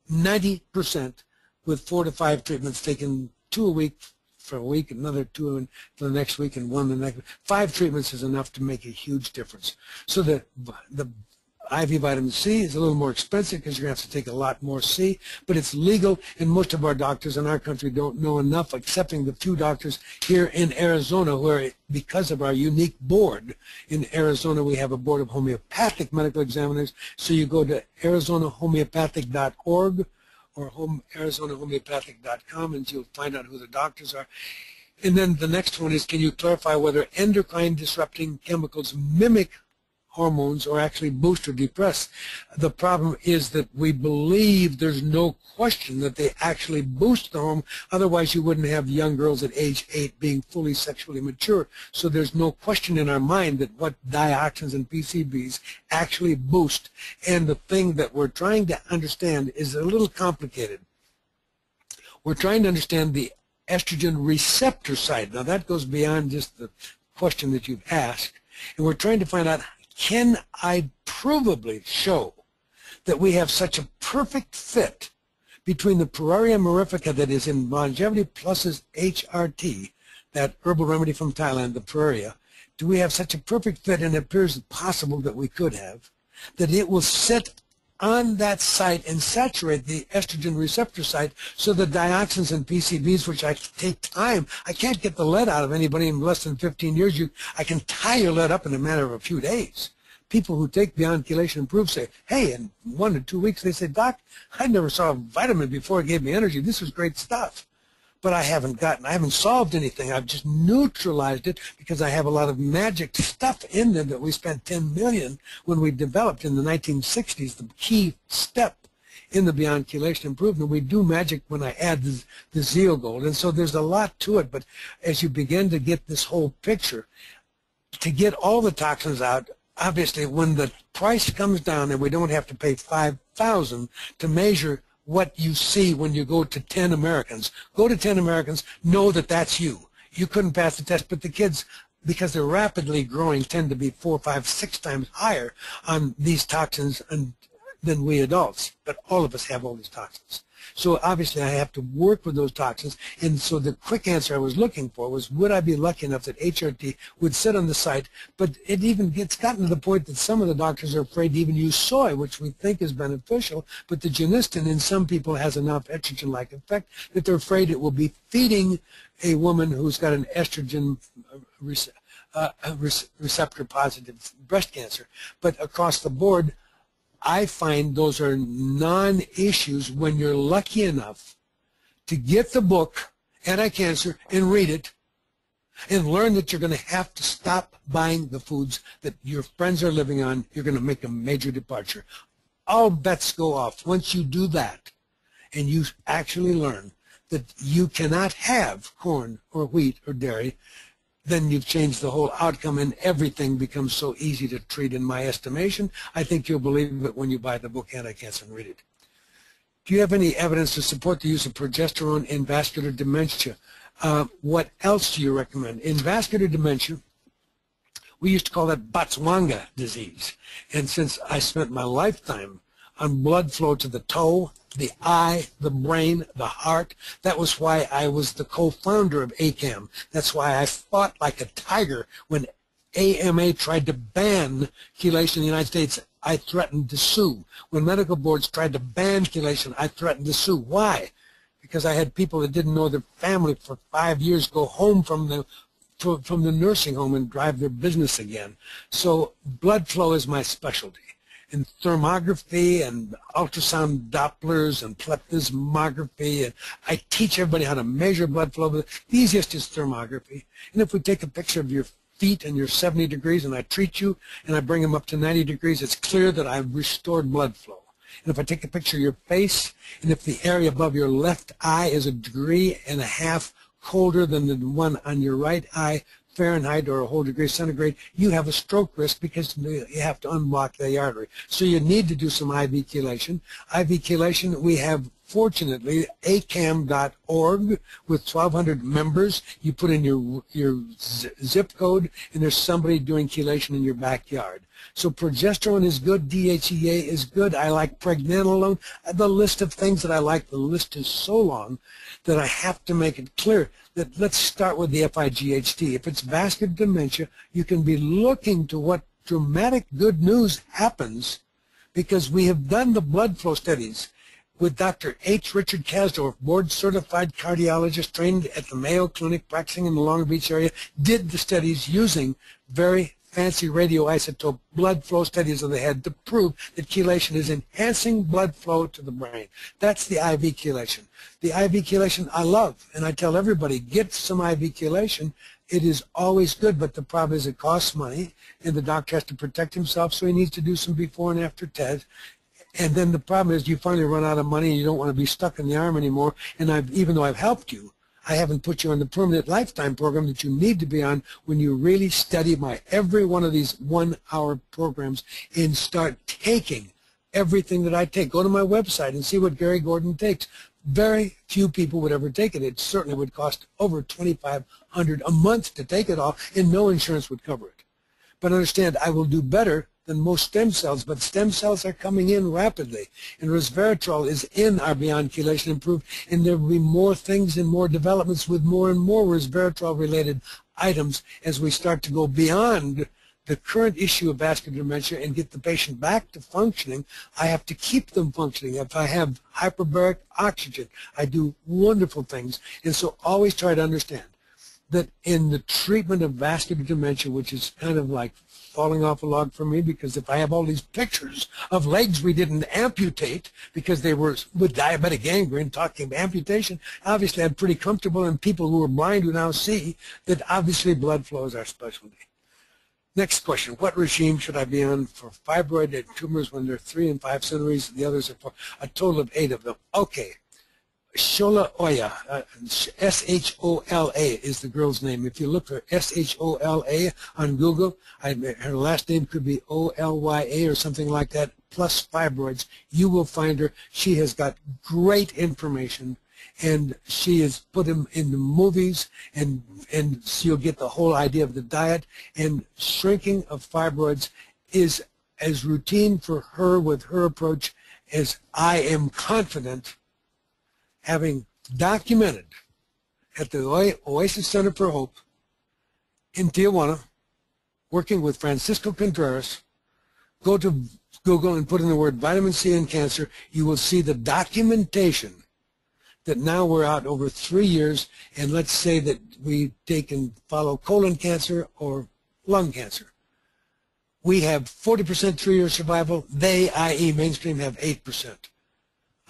90% with 4 to 5 treatments, taken 2 a week for a week, another 2 for the next week, and 1 the next. 5 treatments is enough to make a huge difference. So the IV vitamin C is a little more expensive because you're going to have to take a lot more C, but it's legal, and most of our doctors in our country don't know enough, excepting the few doctors here in Arizona, where because of our unique board in Arizona, we have a board of homeopathic medical examiners. So you go to arizonahomeopathic.org or arizonahomeopathic.com, and you'll find out who the doctors are. And then the next one is, can you clarify whether endocrine disrupting chemicals mimic hormones or actually boost or depress. The problem is that we believe there's no question that they actually boost the hormone. Otherwise, you wouldn't have young girls at age 8 being fully sexually mature. So there's no question in our mind that what dioxins and PCBs actually boost. And the thing that we're trying to understand is a little complicated. We're trying to understand the estrogen receptor side. Now, that goes beyond just the question that you've asked. And we're trying to find out, can I provably show that we have such a perfect fit between the Puraria mirifica that is in Longevity Plus's HRT, that herbal remedy from Thailand, the Puraria? Do we have such a perfect fit, and it appears possible that we could have, that it will sit on that site and saturate the estrogen receptor site, so the dioxins and PCBs, which I take time, I can't get the lead out of anybody in less than 15 years. I can tie your lead up in a matter of a few days. People who take Beyond Chelation Improve say, hey, in 1 to 2 weeks, they say, Doc, I never saw a vitamin before it gave me energy. This was great stuff. But I haven't solved anything. I've just neutralized it because I have a lot of magic stuff in there that we spent $10 million when we developed in the 1960s, the key step in the Beyond Chelation Improvement. We do magic when I add the Zeal Gold. And so there's a lot to it. But as you begin to get this whole picture, to get all the toxins out, obviously when the price comes down and we don't have to pay $5,000 to measure what you see when you go to 10 Americans. Go to 10 Americans, know that that's you. You couldn't pass the test, but the kids, because they're rapidly growing, tend to be 4, 5, 6 times higher on these toxins than we adults. But all of us have all these toxins. So obviously I have to work with those toxins. And so the quick answer I was looking for was, would I be lucky enough that HRT would sit on the site? But it even gets gotten to the point that some of the doctors are afraid to even use soy, which we think is beneficial. But the genistin in some people has enough estrogen-like effect that they're afraid it will be feeding a woman who's got an estrogen receptor-positive breast cancer. But across the board, I find those are non-issues when you're lucky enough to get the book, Anti-Cancer, and read it, and learn that you're going to have to stop buying the foods that your friends are living on. You're going to make a major departure. All bets go off. Once you do that, and you actually learn that you cannot have corn or wheat or dairy, then you've changed the whole outcome, and everything becomes so easy to treat in my estimation. I think you'll believe it when you buy the book Anti-Cancer and read it. Do you have any evidence to support the use of progesterone in vascular dementia? What else do you recommend? In vascular dementia, we used to call that Botswana disease. And since I spent my lifetime on blood flow to the toe, the eye, the brain, the heart. That was why I was the co-founder of ACAM. That's why I fought like a tiger when AMA tried to ban chelation in the United States. I threatened to sue. When medical boards tried to ban chelation, I threatened to sue. Why? Because I had people that didn't know their family for 5 years go home from the nursing home and drive their business again. So blood flow is my specialty. In thermography and ultrasound Dopplers and plethysmography, and I teach everybody how to measure blood flow. The easiest is thermography. And if we take a picture of your feet and you're 70 degrees and I treat you and I bring them up to 90 degrees, it's clear that I've restored blood flow. And if I take a picture of your face, and if the area above your left eye is 1.5 degrees colder than the one on your right eye, Fahrenheit or a whole degree centigrade, you have a stroke risk because you have to unblock the artery. So you need to do some IV chelation. IV chelation, we have, fortunately, acam.org with 1,200 members. You put in your zip code, and there's somebody doing chelation in your backyard. So progesterone is good. DHEA is good. I like pregnenolone. The list of things that I like, the list is so long that I have to make it clear that let's start with the F.I.G.H.T. If it's vascular dementia, you can be looking to what dramatic good news happens because we have done the blood flow studies with Dr. H. Richard Kasdorf, board-certified cardiologist trained at the Mayo Clinic, practicing in the Long Beach area, did the studies using very fancy radioisotope blood flow studies of the head to prove that chelation is enhancing blood flow to the brain. That's the IV chelation. The IV chelation I love, and I tell everybody, get some IV chelation. It is always good, but the problem is it costs money, and the doctor has to protect himself, so he needs to do some before and after tests. And then the problem is you finally run out of money and you don't want to be stuck in the arm anymore. And even though I've helped you, I haven't put you on the permanent lifetime program that you need to be on when you really study every one of these 1-hour programs and start taking everything that I take. Go to my website and see what Gary Gordon takes. Very few people would ever take it. It certainly would cost over $2,500 a month to take it all, and no insurance would cover it. But understand, I will do better than most stem cells, but stem cells are coming in rapidly, and resveratrol is in our Beyond Chelation Improved, and there will be more things and more developments with more and more resveratrol-related items as we start to go beyond the current issue of vascular dementia and get the patient back to functioning. I have to keep them functioning. If I have hyperbaric oxygen, I do wonderful things, and so always try to understand that in the treatment of vascular dementia, which is kind of like falling off a log for me, because if I have all these pictures of legs we didn't amputate because they were with diabetic gangrene, talking amputation, obviously I'm pretty comfortable, and people who are blind who now see that obviously blood flow is our specialty. Next question, what regime should I be on for fibroid tumors when they're 3 and 5 centimeters, and the others are 4, a total of 8 of them? Okay. Shola Oya, S-H-O-L-A is the girl's name. If you look for S-H-O-L-A on Google, her last name could be O-L-Y-A or something like that, plus fibroids. You will find her. She has got great information, and she has put them in the movies, and so you'll get the whole idea of the diet. And shrinking of fibroids is as routine for her with her approach as I am confident, having documented at the Oasis Center for Hope in Tijuana, working with Francisco Contreras. Go to Google and put in the word vitamin C and cancer. You will see the documentation that now we're out over 3 years, and let's say that we take and follow colon cancer or lung cancer. We have 40% 3-year survival. They, i.e. mainstream, have 8%.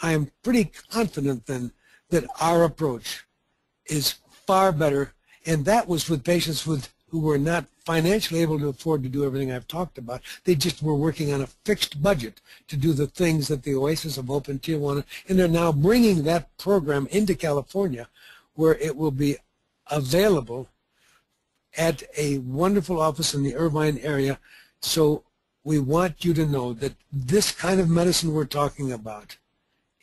I am pretty confident then that our approach is far better, and that was with patients who were not financially able to afford to do everything I've talked about. They just were working on a fixed budget to do the things that the Oasis of Hope in Tijuana, and they're now bringing that program into California, where it will be available at a wonderful office in the Irvine area. So we want you to know that this kind of medicine we're talking about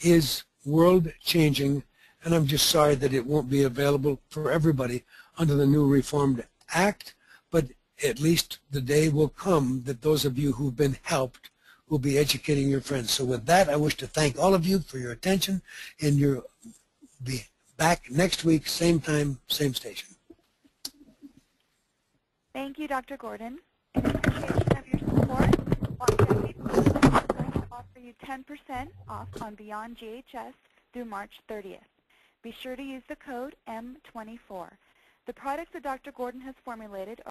is world-changing, and I'm just sorry that it won't be available for everybody under the new Reformed Act, but at least the day will come that those of you who've been helped will be educating your friends. So with that, I wish to thank all of you for your attention, and you'll be back next week, same time, same station. Thank you, Dr. Gordon. In appreciation of your support, Longevity Plus is going to offer you 10% off on Beyond GHS through March 30th. Be sure to use the code M24. The products that Dr. Gordon has formulated